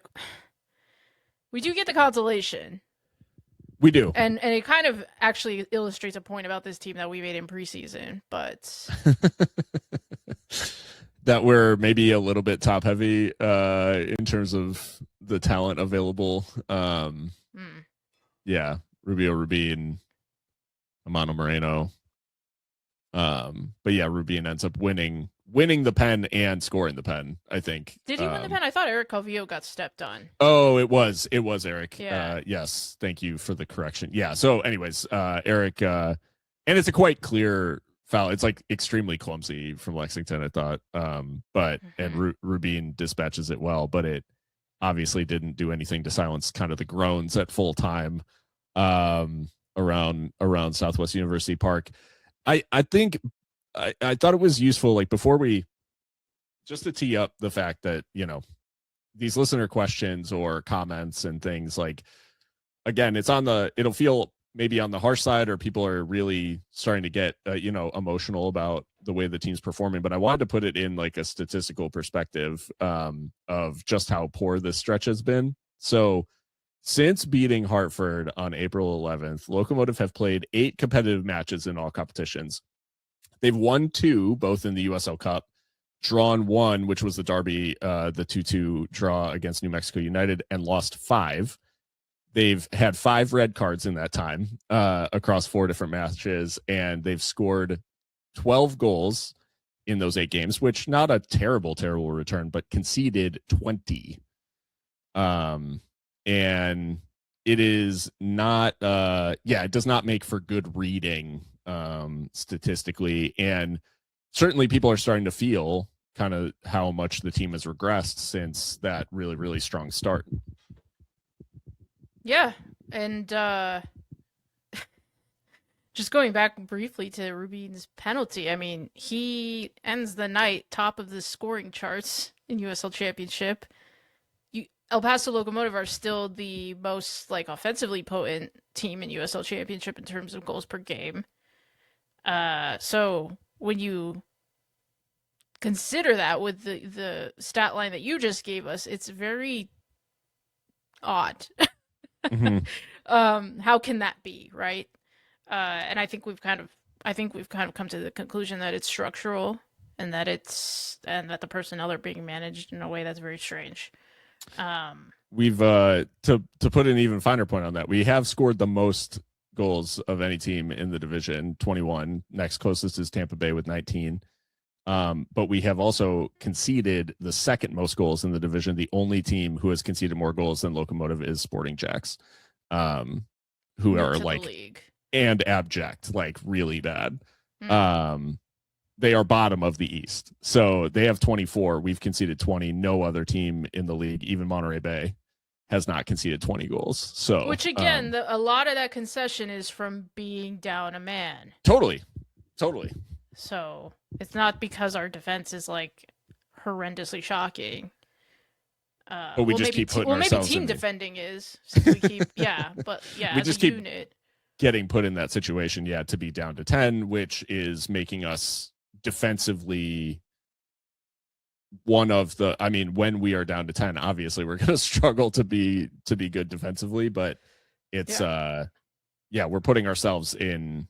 S2: we do get the consolation.
S1: We do.
S2: And it kind of actually illustrates a point about this team that we made in preseason, but
S1: that we're maybe a little bit top heavy in terms of the talent available. Yeah, Rubio Rubin, Amano Moreno. But yeah, Rubin ends up winning the pen and scoring the pen, I think.
S2: Did he win the pen? I thought Eric Calvillo got stepped on.
S1: Oh, it was Eric.
S2: Yeah.
S1: Yes, thank you for the correction. Yeah, so anyways, Eric, and it's a quite clear foul. It's like extremely clumsy from Lexington, I thought. But and Rubin dispatches it well, but it obviously didn't do anything to silence kind of the groans at full time around Southwest University Park. I think I thought it was useful, like, before we, just to tee up the fact that, these listener questions or comments and things, like, again, it'll feel maybe on the harsh side, or people are really starting to get, emotional about the way the team's performing. But I wanted to put it in like a statistical perspective of just how poor this stretch has been. So since beating Hartford on April 11th, Locomotive have played 8 competitive matches in all competitions. They've won 2, both in the USL Cup, drawn 1, which was the derby, the 2-2 draw against New Mexico United, and lost 5. They've had 5 red cards in that time across 4 different matches, and they've scored 12 goals in those 8 games, which, not a terrible return, but conceded 20. And it is not, it does not make for good reading statistically. And certainly people are starting to feel kind of how much the team has regressed since that really, really strong start.
S2: Yeah. And just going back briefly to Rubin's penalty, I mean, he ends the night top of the scoring charts in USL Championship. El Paso Locomotive are still the most offensively potent team in USL Championship in terms of goals per game. So when you consider that with the stat line that you just gave us, it's very odd. How can that be, right? And I think we've kind of come to the conclusion that it's structural, and that the personnel are being managed in a way that's very strange.
S1: We've to put an even finer point on that, we have scored the most goals of any team in the division, 21. Next closest is Tampa Bay with 19. But we have also conceded the second most goals in the division. The only team who has conceded more goals than Locomotive is Sporting Jacks, who are like
S2: league.
S1: And abject, like really bad. They are bottom of the East, so they have 24. We've conceded 20. No other team in the league, even Monterey Bay, has not conceded 20 goals. So,
S2: which again, a lot of that concession is from being down a man.
S1: Totally.
S2: So it's not because our defense is like horrendously shocking.
S1: But we just keep putting ourselves.
S2: Maybe team defending is. Since we keep, we just keep
S1: unit. Getting put in that situation, to be down to 10, which is making us defensively one of the. I mean, when we are down to 10, obviously we're going to struggle to be good defensively, but it's we're putting ourselves in.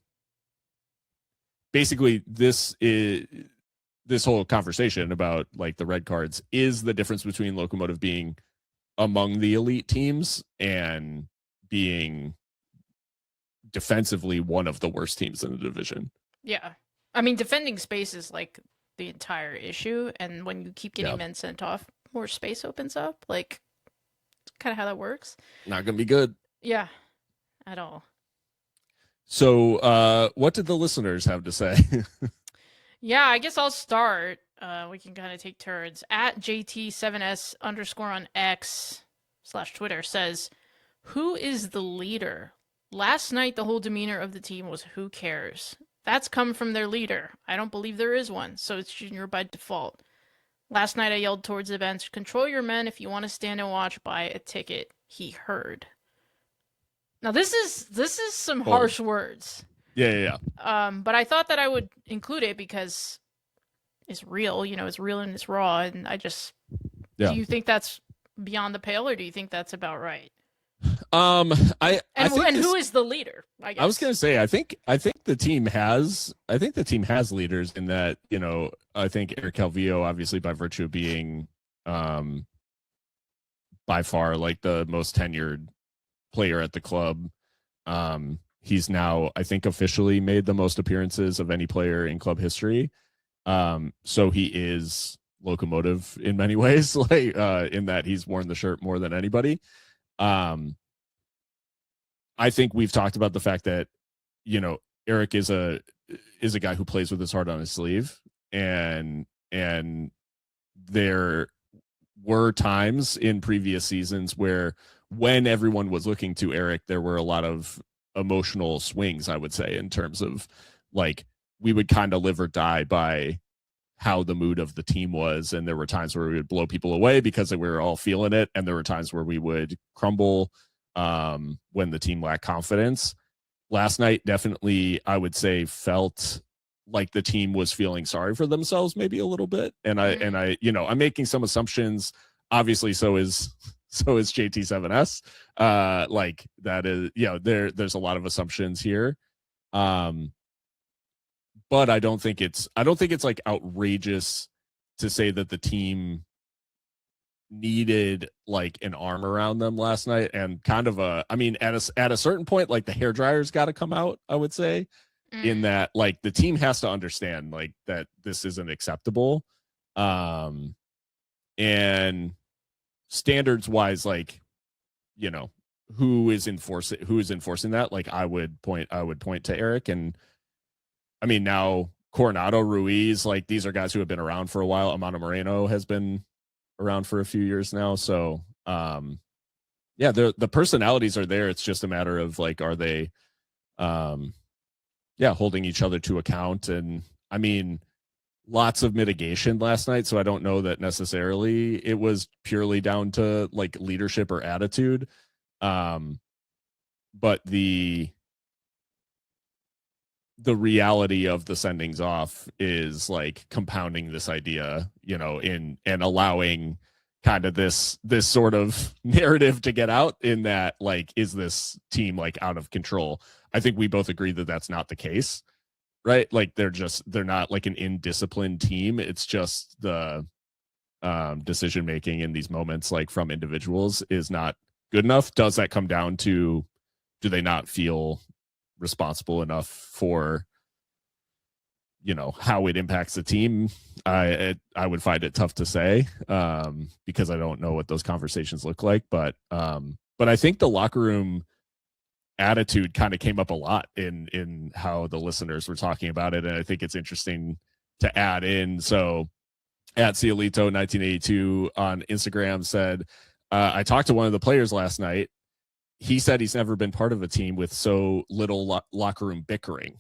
S1: Basically, this whole conversation about like the red cards is the difference between Locomotive being among the elite teams and being defensively one of the worst teams in the division.
S2: Yeah. I mean, defending space is like the entire issue. And when you keep getting men sent off, more space opens up. Like, kind of how that works.
S1: Not going to be good.
S2: Yeah, at all.
S1: So what did the listeners have to say?
S2: Yeah, I guess I'll start. We can kind of take turns. At JT7S _ on X/Twitter says, "Who is the leader? Last night, the whole demeanor of the team was who cares. That's come from their leader. I don't believe there is one, so it's Junior by default. Last night, I yelled towards the bench, control your men. If you want to stand and watch, buy a ticket. He heard." Now, this is some harsh words.
S1: Yeah.
S2: But I thought that I would include it because it's real. It's real and it's raw. And I just, do you think that's beyond the pale, or do you think that's about right?
S1: I think
S2: who is the leader? I guess.
S1: I was gonna say I think the team has leaders in that, I think Eric Calvillo, obviously by virtue of being by far like the most tenured player at the club. He's now, I think, officially made the most appearances of any player in club history. So he is Locomotive in many ways, like in that he's worn the shirt more than anybody. I think we've talked about the fact that, Eric is a guy who plays with his heart on his sleeve, and there were times in previous seasons where when everyone was looking to Eric, there were a lot of emotional swings, I would say, in terms of like we would kind of live or die by how the mood of the team was. And there were times where we would blow people away because we were all feeling it. And there were times where we would crumble when the team lacked confidence. Last night, definitely, I would say, felt like the team was feeling sorry for themselves maybe a little bit. And I'm making some assumptions. Obviously, so is JT7S. Like that is, there's a lot of assumptions here. But I don't think it's like outrageous to say that the team needed like an arm around them last night, and kind of at a certain point, like the hairdryer's got to come out, I would say, in that like the team has to understand like that this isn't acceptable. And standards wise, like, who is enforcing that? Like I would point to Eric, and I mean, now Coronado, Ruiz, like these are guys who have been around for a while. Amanda Moreno has been around for a few years now. So the personalities are there. It's just a matter of like, are they holding each other to account? And I mean, lots of mitigation last night, so I don't know that necessarily it was purely down to like leadership or attitude. But the reality of the sendings off is like compounding this idea, and allowing kind of this sort of narrative to get out, in that like, is this team like out of control? I think we both agree that that's not the case. Right? Like they're not like an indisciplined team. It's just the decision making in these moments, like from individuals, is not good enough. Does that come down to, do they not feel responsible enough for, how it impacts the team. I would find it tough to say, because I don't know what those conversations look like. But I think the locker room attitude kind of came up a lot in how the listeners were talking about it, and I think it's interesting to add in. So at Ciolito 1982 on Instagram said, I talked to one of the players last night. He said he's never been part of a team with so little locker room bickering.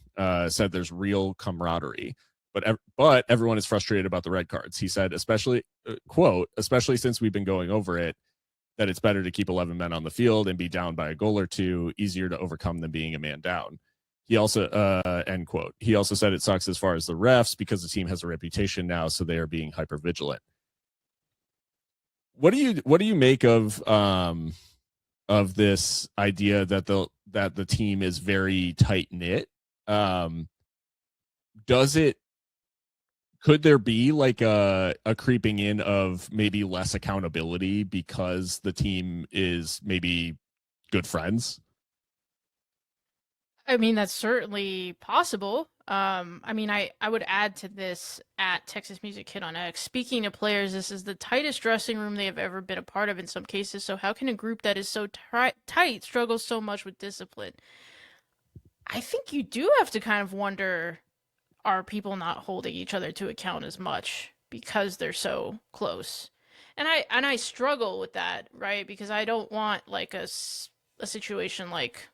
S1: Said there's real camaraderie, but everyone is frustrated about the red cards. He said, especially since we've been going over it, that it's better to keep 11 men on the field and be down by a goal or two, easier to overcome than being a man down. He also, end quote. He also said it sucks as far as the refs because the team has a reputation now, so they are being hyper vigilant. What do you make of this idea that the team is very tight knit? Could there be like a creeping in of maybe less accountability because the team is maybe good friends?
S2: I mean, that's certainly possible. I mean, I would add to this at Texas Music Kid on X. Speaking to players, this is the tightest dressing room they have ever been a part of in some cases. So how can a group that is so tight struggle so much with discipline? I think you do have to kind of wonder, are people not holding each other to account as much because they're so close? And I struggle with that, right? Because I don't want like a situation like,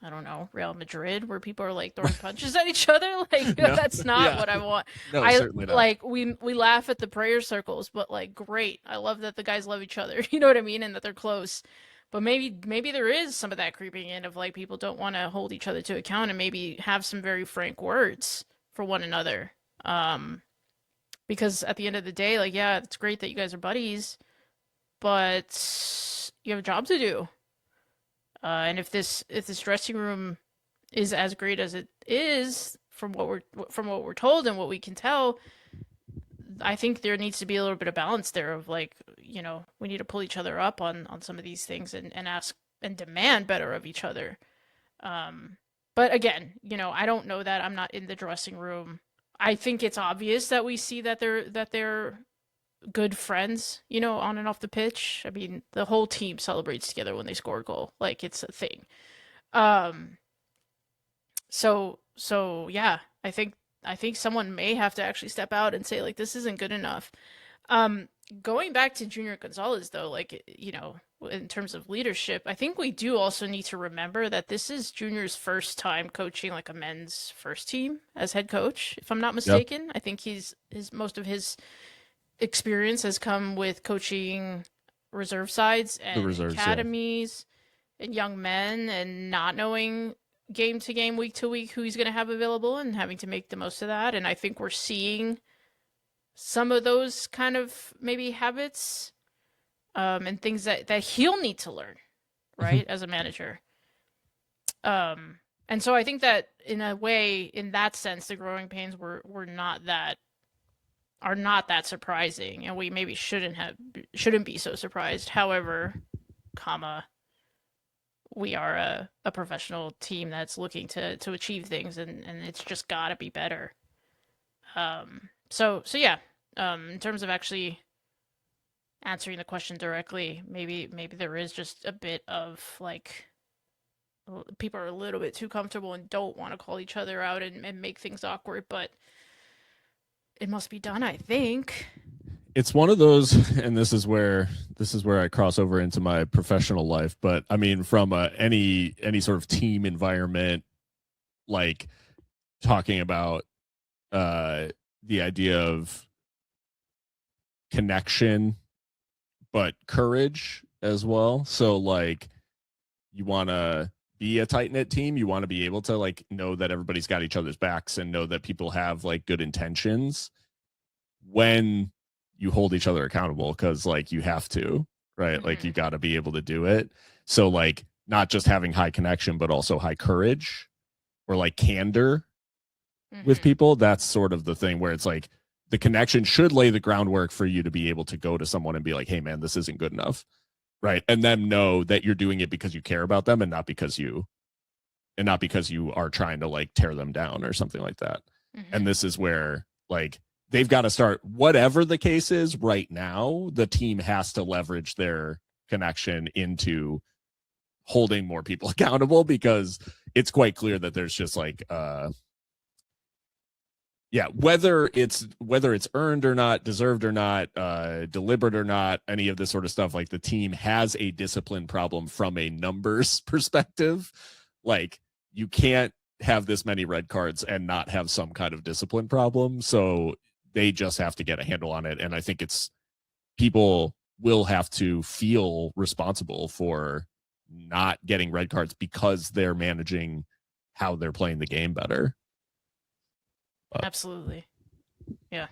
S2: I don't know, Real Madrid, where people are like throwing punches at each other. Like
S1: No,
S2: that's not
S1: yeah.
S2: what I want.
S1: No,
S2: I
S1: certainly not.
S2: like we laugh at the prayer circles, but like great. I love that the guys love each other. You know what I mean, and that they're close. But maybe there is some of that creeping in of like people don't want to hold each other to account and maybe have some very frank words for one another. Because at the end of the day, like, yeah, it's great that you guys are buddies, but you have a job to do. And if this dressing room is as great as it is from what we're told and what we can tell, I think there needs to be a little bit of balance there of like, we need to pull each other up on some of these things and ask and demand better of each other. But again, I don't know that. I'm not in the dressing room. I think it's obvious that we see that they're good friends, on and off the pitch. I mean, the whole team celebrates together when they score a goal. Like it's a thing. So yeah, I think someone may have to actually step out and say like this isn't good enough. Going back to Junior Gonzalez though, like, in terms of leadership, I think we do also need to remember that this is Junior's first time coaching like a men's first team as head coach, if I'm not mistaken. Yep. I think most of his experience has come with coaching reserve sides and academies and young men and not knowing game to game, week to week who he's going to have available and having to make the most of that. And I think we're seeing some of those kind of maybe habits and things that he'll need to learn, right, as a manager. And so I think that in a way, in that sense, the growing pains are not that surprising, and we maybe shouldn't be so surprised. However, we are a professional team that's looking to achieve things, and it's just got to be better. So yeah. In terms of actually answering the question directly, maybe there is just a bit of like people are a little bit too comfortable and don't want to call each other out and make things awkward, but it must be done, I think.
S1: It's one of those, and this is where I cross over into my professional life. But I mean, from any sort of team environment, like talking about the idea of connection, but courage as well. So like, you want to be a tight knit team. You want to be able to like know that everybody's got each other's backs and know that people have like good intentions when you hold each other accountable, because like you have to, right? Mm-hmm. Like you got to be able to do it. So like not just having high connection, but also high courage or like candor with people. That's sort of the thing where it's like the connection should lay the groundwork for you to be able to go to someone and be like, hey man, this isn't good enough. Right. And then know that you're doing it because you care about them and not because you and not because you are trying to like tear them down or something like that.
S2: Mm-hmm.
S1: And this is where like they've got to start, whatever the case is right now, the team has to leverage their connection into holding more people accountable, because it's quite clear that there's just like whether it's earned or not, deserved or not, deliberate or not, any of this sort of stuff, like the team has a discipline problem from a numbers perspective. Like you can't have this many red cards and not have some kind of discipline problem. So they just have to get a handle on it. And I think it's people will have to feel responsible for not getting red cards because they're managing how they're playing the game better.
S2: Absolutely. Yeah.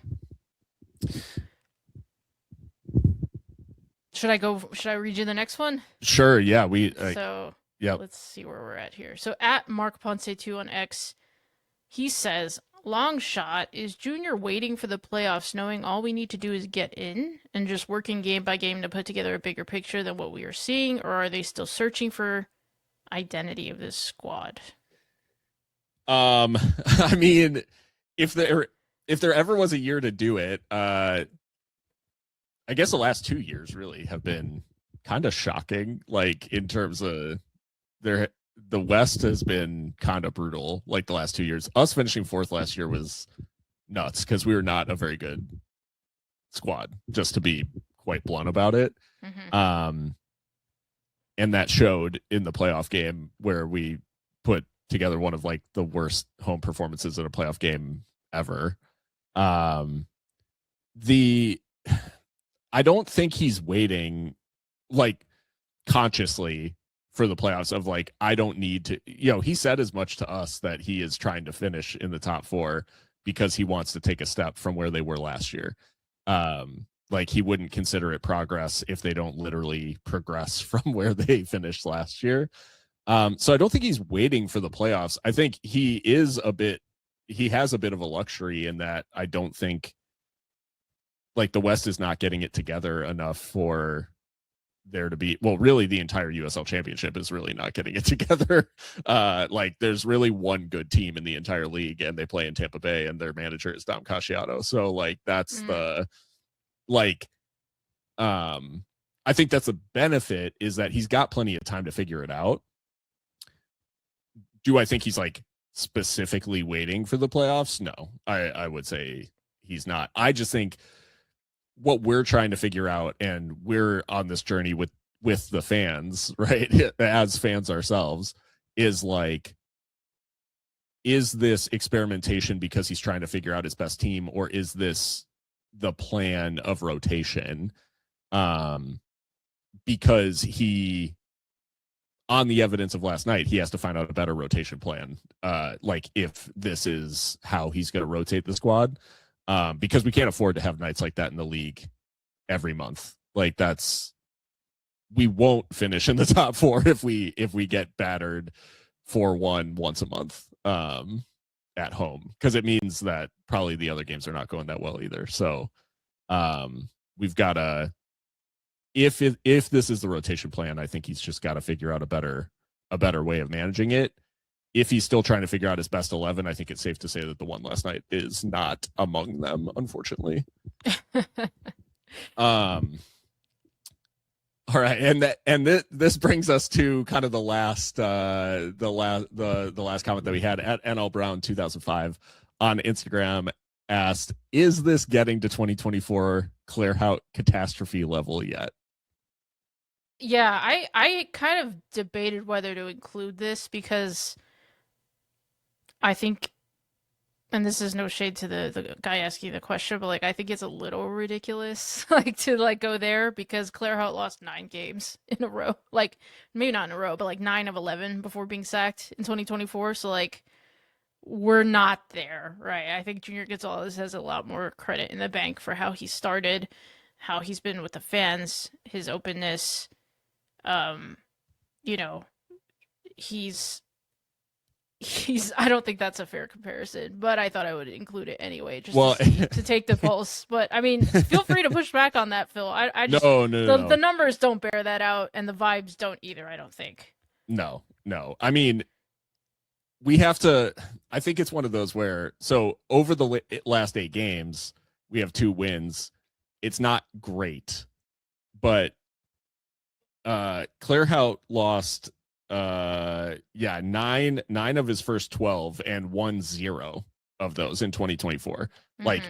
S2: Should I read you the next one?
S1: Sure. Yeah.
S2: Let's see where we're at here. So at Mark Ponce2 on X, he says, long shot, is Junior waiting for the playoffs knowing all we need to do is get in and just working game by game to put together a bigger picture than what we are seeing, or are they still searching for identity of this squad?
S1: I mean, if there ever was a year to do it, I guess the last 2 years really have been kind of shocking, like in terms of the West has been kind of brutal, like the last 2 years. Us finishing fourth last year was nuts because we were not a very good squad, just to be quite blunt about it.
S2: Mm-hmm.
S1: And that showed in the playoff game where we put together one of like the worst home performances in a playoff game ever. I don't think he's waiting like consciously for the playoffs of like, I don't need to, he said as much to us that he is trying to finish in the top 4 because he wants to take a step from where they were last year. Like he wouldn't consider it progress if they don't literally progress from where they finished last year. So I don't think he's waiting for the playoffs. I think he has a bit of a luxury in that I don't think like the West is not getting it together enough for there to be, well, really the entire USL championship is really not getting it together. Like there's really one good team in the entire league and they play in Tampa Bay and their manager is Dom Casciato. So like, that's I think that's a benefit, is that he's got plenty of time to figure it out. Do I think he's like specifically waiting for the playoffs? No, I would say he's not. I just think what we're trying to figure out, and we're on this journey with the fans, right? As fans ourselves, is like, is this experimentation because he's trying to figure out his best team, or is this the plan of rotation? Because he, on the evidence of last night, he has to find out a better rotation plan. Like if this is how he's going to rotate the squad, because we can't afford to have nights like that in the league every month. Like we won't finish in the top 4 if we get battered 4-1 once a month at home, because it means that probably the other games are not going that well either. So we've got to, if this is the rotation plan, I think he's just got to figure out a better way of managing it. If he's still trying to figure out his best 11, I think it's safe to say that the one last night is not among them, unfortunately. All right, and this brings us to kind of the last comment that we had at NL Brown 2005 on Instagram. Asked, is this getting to 2024 Claire Hout catastrophe level yet?
S2: Yeah, I kind of debated whether to include this because I think, and this is no shade to the guy asking the question, but like I think it's a little ridiculous like to like go there, because Claire Hout lost 9 games in a row. Like maybe not in a row, but like 9 of 11 before being sacked in 2024. So like we're not there, right? I think Junior Gonzalez has a lot more credit in the bank for how he started, how he's been with the fans, his openness. You know, he's I don't think that's a fair comparison, but I thought I would include it anyway, just to take the pulse. But I mean, feel free to push back on that, Phil. I just
S1: no.
S2: The numbers don't bear that out, and the vibes don't either, I don't think.
S1: No. I mean, we have to. I think it's one of those where so over the last 8 games, we have 2 wins. It's not great, but Clarehout lost nine of his first 12 and won 0 of those in 2024. Like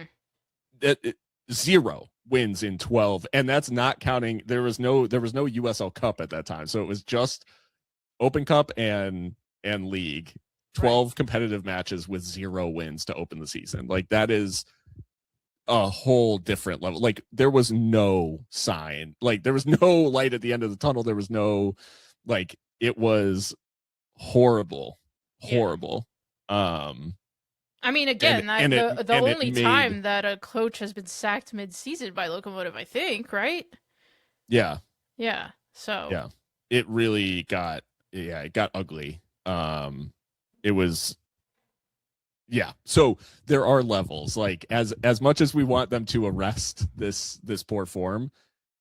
S2: Mm-hmm.
S1: Zero wins in 12, and that's not counting. There was no USL Cup at that time, so it was just Open Cup and League.
S2: Right.
S1: 12 competitive matches with 0 wins to open the season. Like that is a whole different level. Like there was no sign, like there was no light at the end of the tunnel. There was no, like, it was horrible,
S2: Yeah.
S1: horrible.
S2: I mean,
S1: And
S2: again,
S1: and it
S2: the
S1: and it
S2: only
S1: made,
S2: time that a coach has been sacked mid-season by Locomotive, I think, right?
S1: yeah,
S2: Yeah. So,
S1: yeah, it really got, yeah, it got ugly. It was, yeah. So there are levels. Like as much as we want them to arrest this poor form,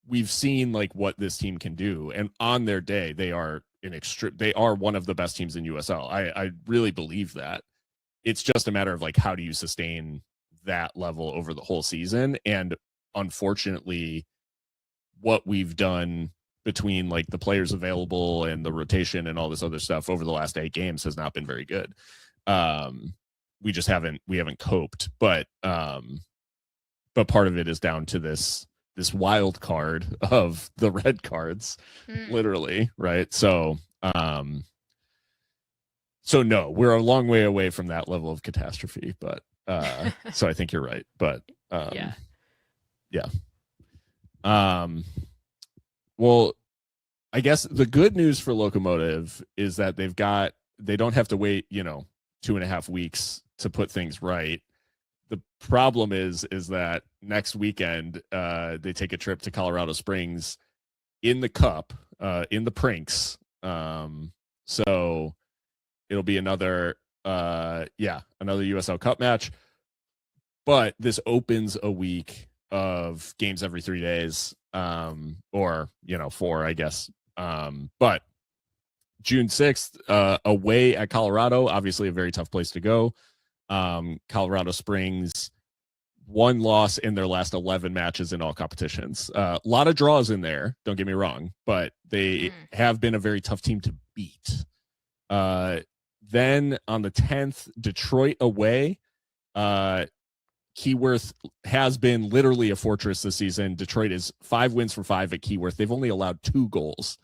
S1: we've seen like what this team can do, and on their day, they are they are one of the best teams in USL. I really believe that. It's just a matter of like how do you sustain that level over the whole season, and unfortunately, what we've done between like the players available and the rotation and all this other stuff over the last 8 games has not been very good. Um, we haven't coped, but part of it is down to this wild card of the red cards,
S2: mm.
S1: literally, right? So no, we're a long way away from that level of catastrophe, but so I think you're right, but
S2: Yeah.
S1: yeah. um well, I guess the good news for Locomotive is that they don't have to wait 2.5 weeks to put things right. The problem is that next weekend they take a trip to Colorado Springs in the Cup, in the Prinks. So it'll be another USL Cup match. But this opens a week of games every 3 days, or 4, I guess. But June 6th, away at Colorado, obviously a very tough place to go. Colorado Springs, 1 loss in their last 11 matches in all competitions. A lot of draws in there, don't get me wrong, but they
S2: Mm.
S1: have been a very tough team to beat. Then on the 10th, Detroit away. Keyworth has been literally a fortress this season. Detroit is 5 wins for 5 at Keyworth. They've only allowed 2 goals.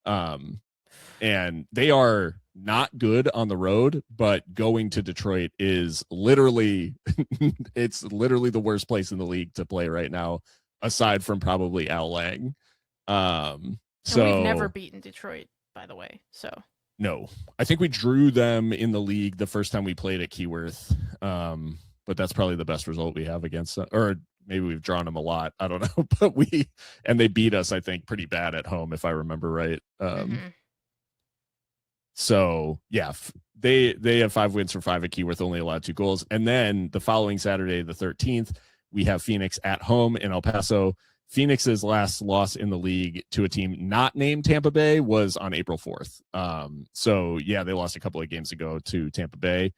S1: And they are not good on the road, but going to Detroit is literally it's literally the worst place in the league to play right now, aside from probably Al Lang.
S2: And we've never
S1: So
S2: beaten Detroit, by the way. So,
S1: no, I think we drew them in the league the first time we played at Keyworth. But that's probably the best result we have against them, or maybe we've drawn them a lot. I don't know, but they beat us, I think, pretty bad at home, if I remember right.
S2: mm-hmm.
S1: So yeah, they have 5 wins for 5 at Keyworth, only allowed 2 goals. And then the following Saturday, the 13th, we have Phoenix at home in El Paso. Phoenix's last loss in the league to a team not named Tampa Bay was on April 4th. So yeah, they lost a couple of games ago to Tampa Bay,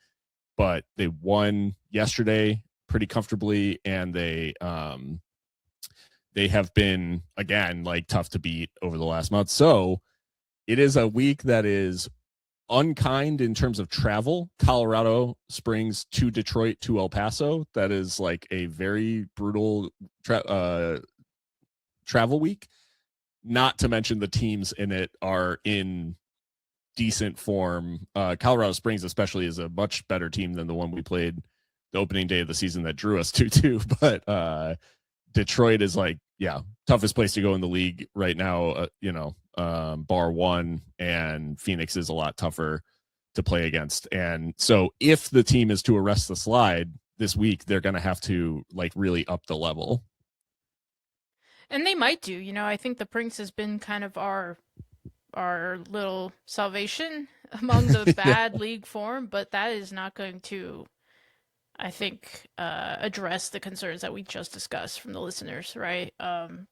S1: but they won yesterday pretty comfortably, and they have been, again, like tough to beat over the last month. So it is a week that is unkind in terms of travel. Colorado Springs to Detroit to El Paso. That is like a very brutal travel week. Not to mention the teams in it are in decent form. Colorado Springs, especially, is a much better team than the one we played the opening day of the season that drew us 2-2. But Detroit is like, yeah, toughest place to go in the league right now, bar one, and Phoenix is a lot tougher to play against. And so if the team is to arrest the slide this week, they're going to have to like really up the level.
S2: And they might do. I think the Prince has been kind of our little salvation among the
S1: Yeah.
S2: bad league form, but that is not going to, I think, address the concerns that we just discussed from the listeners, right?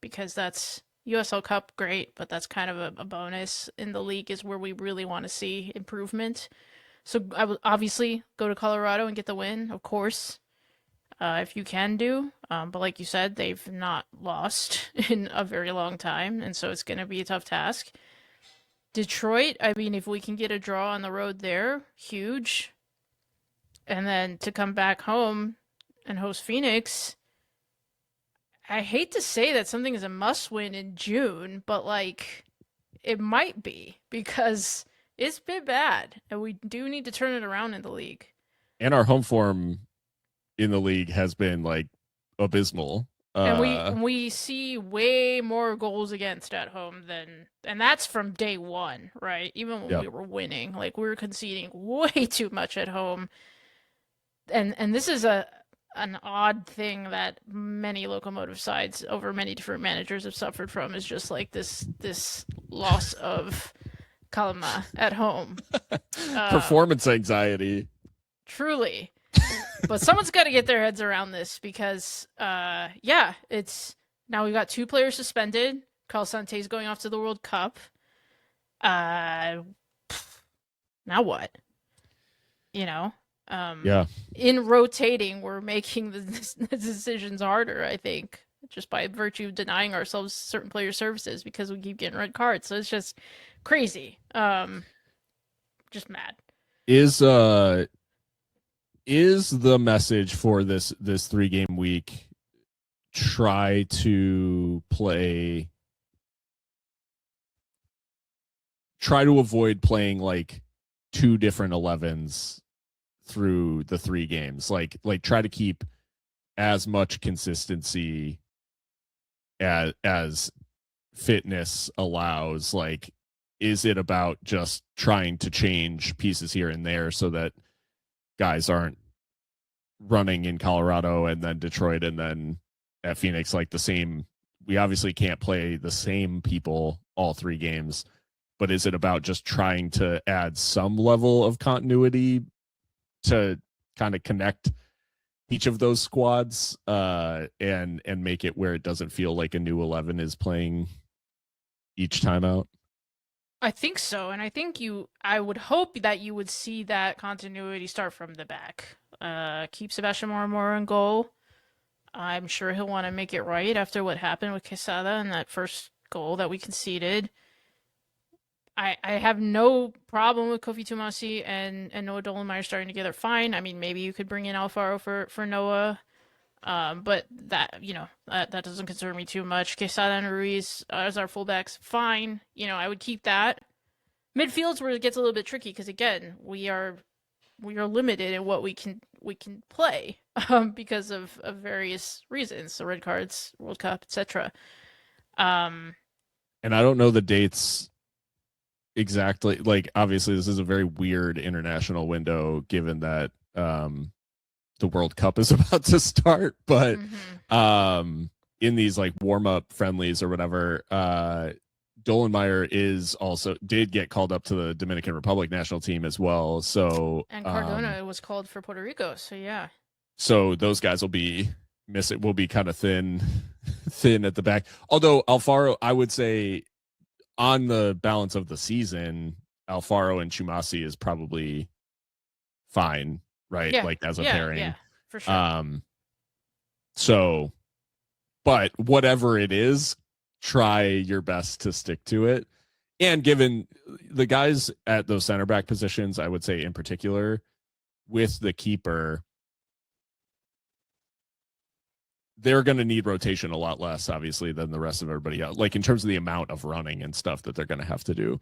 S2: Because that's USL Cup, great, but that's kind of a bonus. In the league is where we really want to see improvement. So I will obviously go to Colorado and get the win, of course, if you can do. But like you said, they've not lost in a very long time, and so it's going to be a tough task. Detroit, I mean, if we can get a draw on the road there, huge. And then to come back home and host Phoenix, I hate to say that something is a must win in June, but like it might be because it's been bad and we do need to turn it around in the league.
S1: And our home form in the league has been like abysmal.
S2: And we see way more goals against at home and that's from day one, right? Even when we were winning, like we were conceding way too much at home. And this is an odd thing that many Locomotive sides over many different managers have suffered from is just like this loss of calma at home.
S1: Performance anxiety.
S2: Truly. But someone's got to get their heads around this because, it's now we've got 2 players suspended. Carl Sante's going off to the World Cup. Now what? You know? In rotating, we're making the decisions harder, I think, just by virtue of denying ourselves certain player services because we keep getting red cards. So it's just crazy. Just mad.
S1: Is the message for this 3-game week try to avoid playing like 2 different 11s through the 3 games, like try to keep as much consistency as fitness allows? Like, is it about just trying to change pieces here and there so that guys aren't running in Colorado and then Detroit and then at Phoenix like the same? We obviously can't play the same people all 3 games, but is it about just trying to add some level of continuity to kind of connect each of those squads and make it where it doesn't feel like a new 11 is playing each time out?
S2: I think so, and I would hope that you would see that continuity start from the back. Keep Sebastian more in goal. I'm sure he'll want to make it right after what happened with Quesada and that first goal that we conceded. I have no problem with Kofi Tumasi and Noah Dollenmeyer starting together fine. I mean, maybe you could bring in Alfaro for Noah, but that that doesn't concern me too much. Quesada and Ruiz as our fullbacks, fine. I would keep that. Midfield's where it gets a little bit tricky because again, we are limited in what we can play because of various reasons, so red cards, World Cup, etc.
S1: And I don't know the dates exactly. Like, obviously this is a very weird international window given that the World Cup is about to start, but in these like warm-up friendlies or whatever, Dollenmeyer did get called up to the Dominican Republic national team as well. So
S2: and Cardona was called for Puerto Rico, so yeah.
S1: So those guys will be kind of thin at the back. Although Alfaro, I would say on the balance of the season, Alfaro and Chumasi is probably fine, right?
S2: Yeah.
S1: Like as a pairing.
S2: Yeah, for sure.
S1: So, but whatever it is, try your best to stick to it. And given the guys at those center back positions, I would say in particular with the keeper, they're going to need rotation a lot less, obviously, than the rest of everybody else. Like in terms of the amount of running and stuff that they're going to have to do.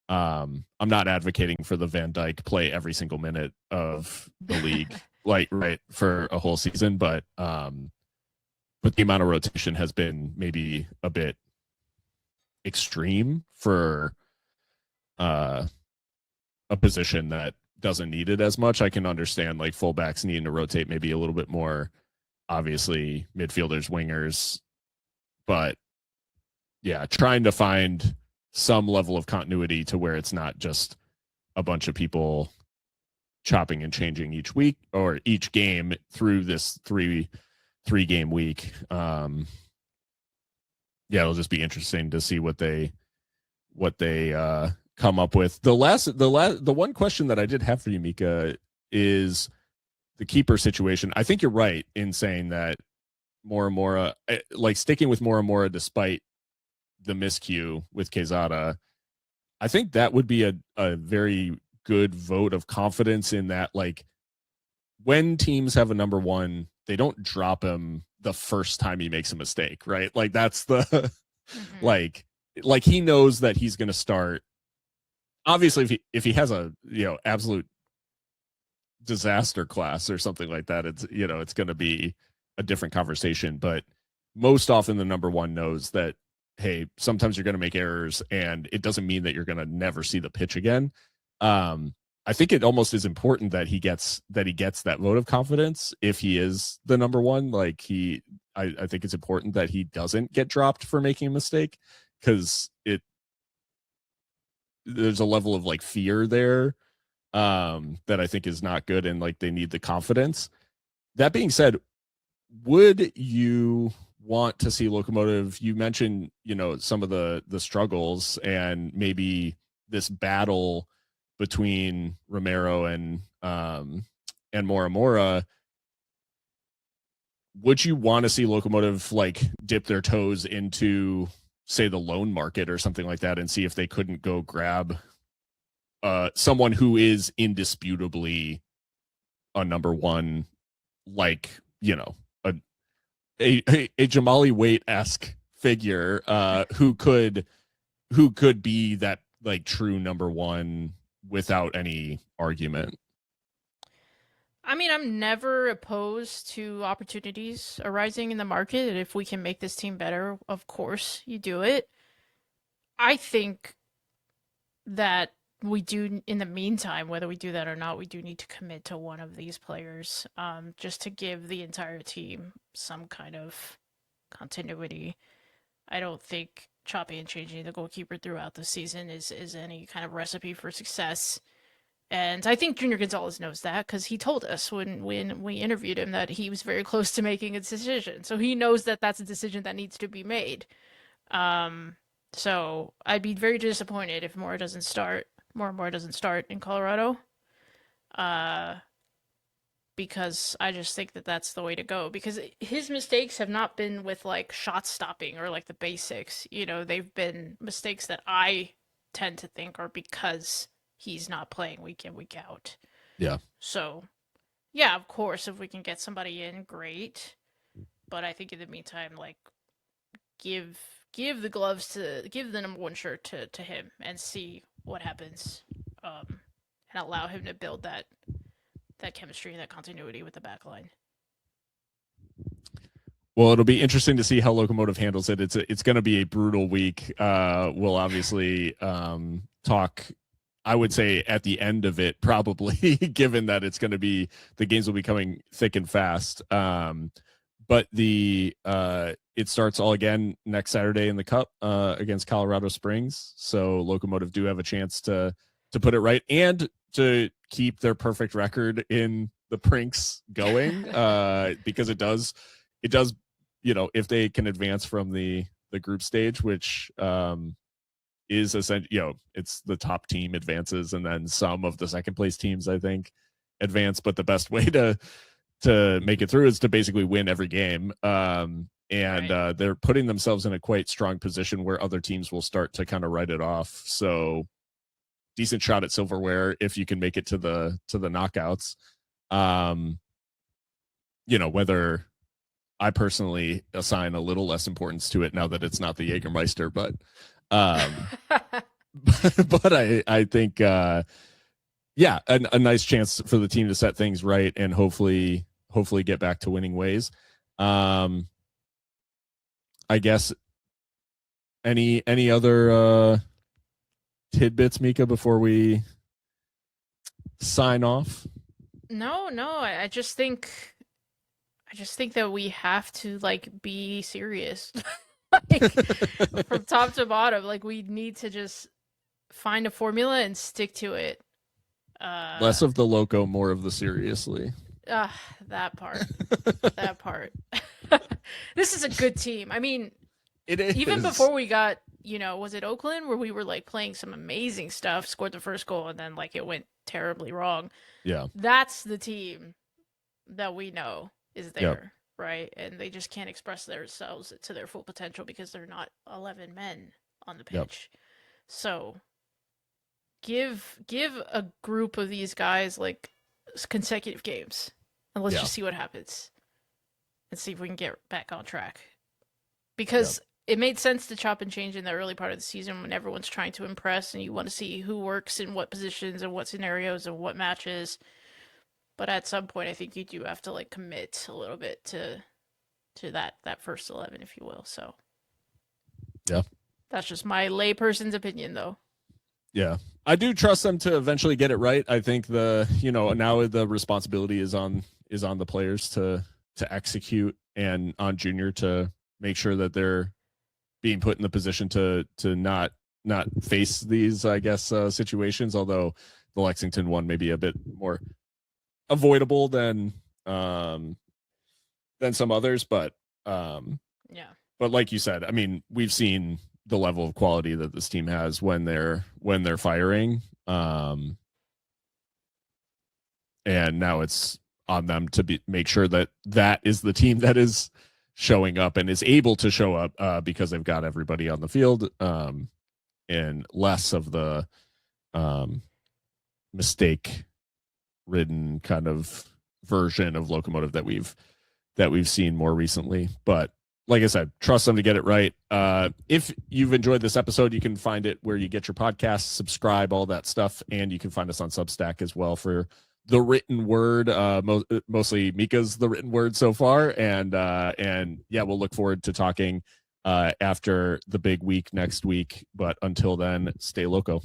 S1: I'm not advocating for the Van Dijk play every single minute of the league, like right for a whole season, but the amount of rotation has been maybe a bit extreme for a position that doesn't need it as much. I can understand like fullbacks needing to rotate maybe a little bit more. Obviously, midfielders, wingers, but yeah, trying to find some level of continuity to where it's not just a bunch of people chopping and changing each week or each game through this three game week. Yeah, it'll just be interesting to see what they come up with. The one question that I did have for you, Mika, is the keeper situation. I think you're right in saying that Moramora, like sticking with Moramora despite the miscue with Quezada, I think that would be a very good vote of confidence in that, like, when teams have a number one, they don't drop him the first time he makes a mistake, right? Like that's the like he knows that he's going to start. Obviously, if he has a absolute disaster class or something like that, it's going to be a different conversation. But most often, the number one knows that, hey, sometimes you're going to make errors, and it doesn't mean that you're going to never see the pitch again. I think it almost is important that he gets that vote of confidence if he is the number one. Like I think it's important that he doesn't get dropped for making a mistake, because there's a level of like fear there that I think is not good, and like they need the confidence. That being said, would you want to see Locomotive? You mentioned some of the struggles and maybe this battle between Romero and Moramora. Would you want to see Locomotive like dip their toes into, say, the loan market or something like that, and see if they couldn't go grab someone who is indisputably a number one, like a Jamali Waite-esque figure who could be that like true number one without any argument?
S2: I mean, I'm never opposed to opportunities arising in the market, and if we can make this team better, of course you do it. I think that we do, in the meantime, whether we do that or not, we do need to commit to one of these players, just to give the entire team some kind of continuity. I don't think chopping and changing the goalkeeper throughout the season is any kind of recipe for success. And I think Junior Gonzalez knows that, because he told us when we interviewed him that he was very close to making a decision. So he knows that that's a decision that needs to be made. So I'd be very disappointed if Mora doesn't start in Colorado. Because I just think that that's the way to go. Because his mistakes have not been with like shot stopping or like the basics. They've been mistakes that I tend to think are because he's not playing week in, week out.
S1: Yeah.
S2: So, yeah, of course, if we can get somebody in, great. But I think in the meantime, like, give the number one shirt to him and see what happens, and allow him to build that chemistry and that continuity with the back line.
S1: Well, it'll be interesting to see how Locomotive handles it. It's going to be a brutal week. We'll obviously talk, I would say, at the end of it, probably, given that it's going to be, the games will be coming thick and fast. But it starts all again next Saturday in the Cup against Colorado Springs. So Locomotive do have a chance to put it right and to keep their perfect record in the Prinks going, because it does, if they can advance from the group stage, which is essentially, it's the top team advances, and then some of the second place teams, I think, advance. But the best way to make it through is to basically win every game. Right. They're putting themselves in a quite strong position where other teams will start to kind of write it off. So decent shot at silverware if you can make it to the knockouts. Whether I personally assign a little less importance to it now that it's not the Jägermeister, but but I think a nice chance for the team to set things right and hopefully get back to winning ways. I guess any other tidbits, Mika, before we sign off?
S2: No, I just think that we have to like be serious. Like, from top to bottom, like we need to just find a formula and stick to it.
S1: Less of the loco, more of the seriously.
S2: That part. That part. This is a good team. I mean,
S1: it is.
S2: Even before we got was it Oakland where we were like playing some amazing stuff, scored the first goal, and then like it went terribly wrong.
S1: Yeah.
S2: That's the team that we know is there,
S1: Yep.
S2: right? And they just can't express themselves to their full potential because they're not 11 men on the pitch.
S1: Yep.
S2: So give a group of these guys like consecutive games, and let's just see what happens, and see if we can get back on track. Because it made sense to chop and change in the early part of the season when everyone's trying to impress and you want to see who works in what positions and what scenarios and what matches. But at some point, I think you do have to like commit a little bit to that first 11, if you will. So
S1: yeah,
S2: that's just my layperson's opinion, though.
S1: Yeah, I do trust them to eventually get it right. I think now the responsibility is on the players to execute, and on Junior to make sure that they're being put in the position to not face these, I guess, situations. Although the Lexington one may be a bit more avoidable than some others, but
S2: yeah.
S1: But like you said, I mean, we've seen the level of quality that this team has when they're firing, and now it's on them to make sure that is the team that is showing up and is able to show up because they've got everybody on the field, and less of the mistake-ridden kind of version of Locomotive that we've seen more recently. But like I said, trust them to get it right. If you've enjoyed this episode, you can find it where you get your podcasts, subscribe, all that stuff, and you can find us on Substack as well for the written word. Mostly Mika's the written word so far, and yeah, we'll look forward to talking after the big week next week. But until then, stay loco.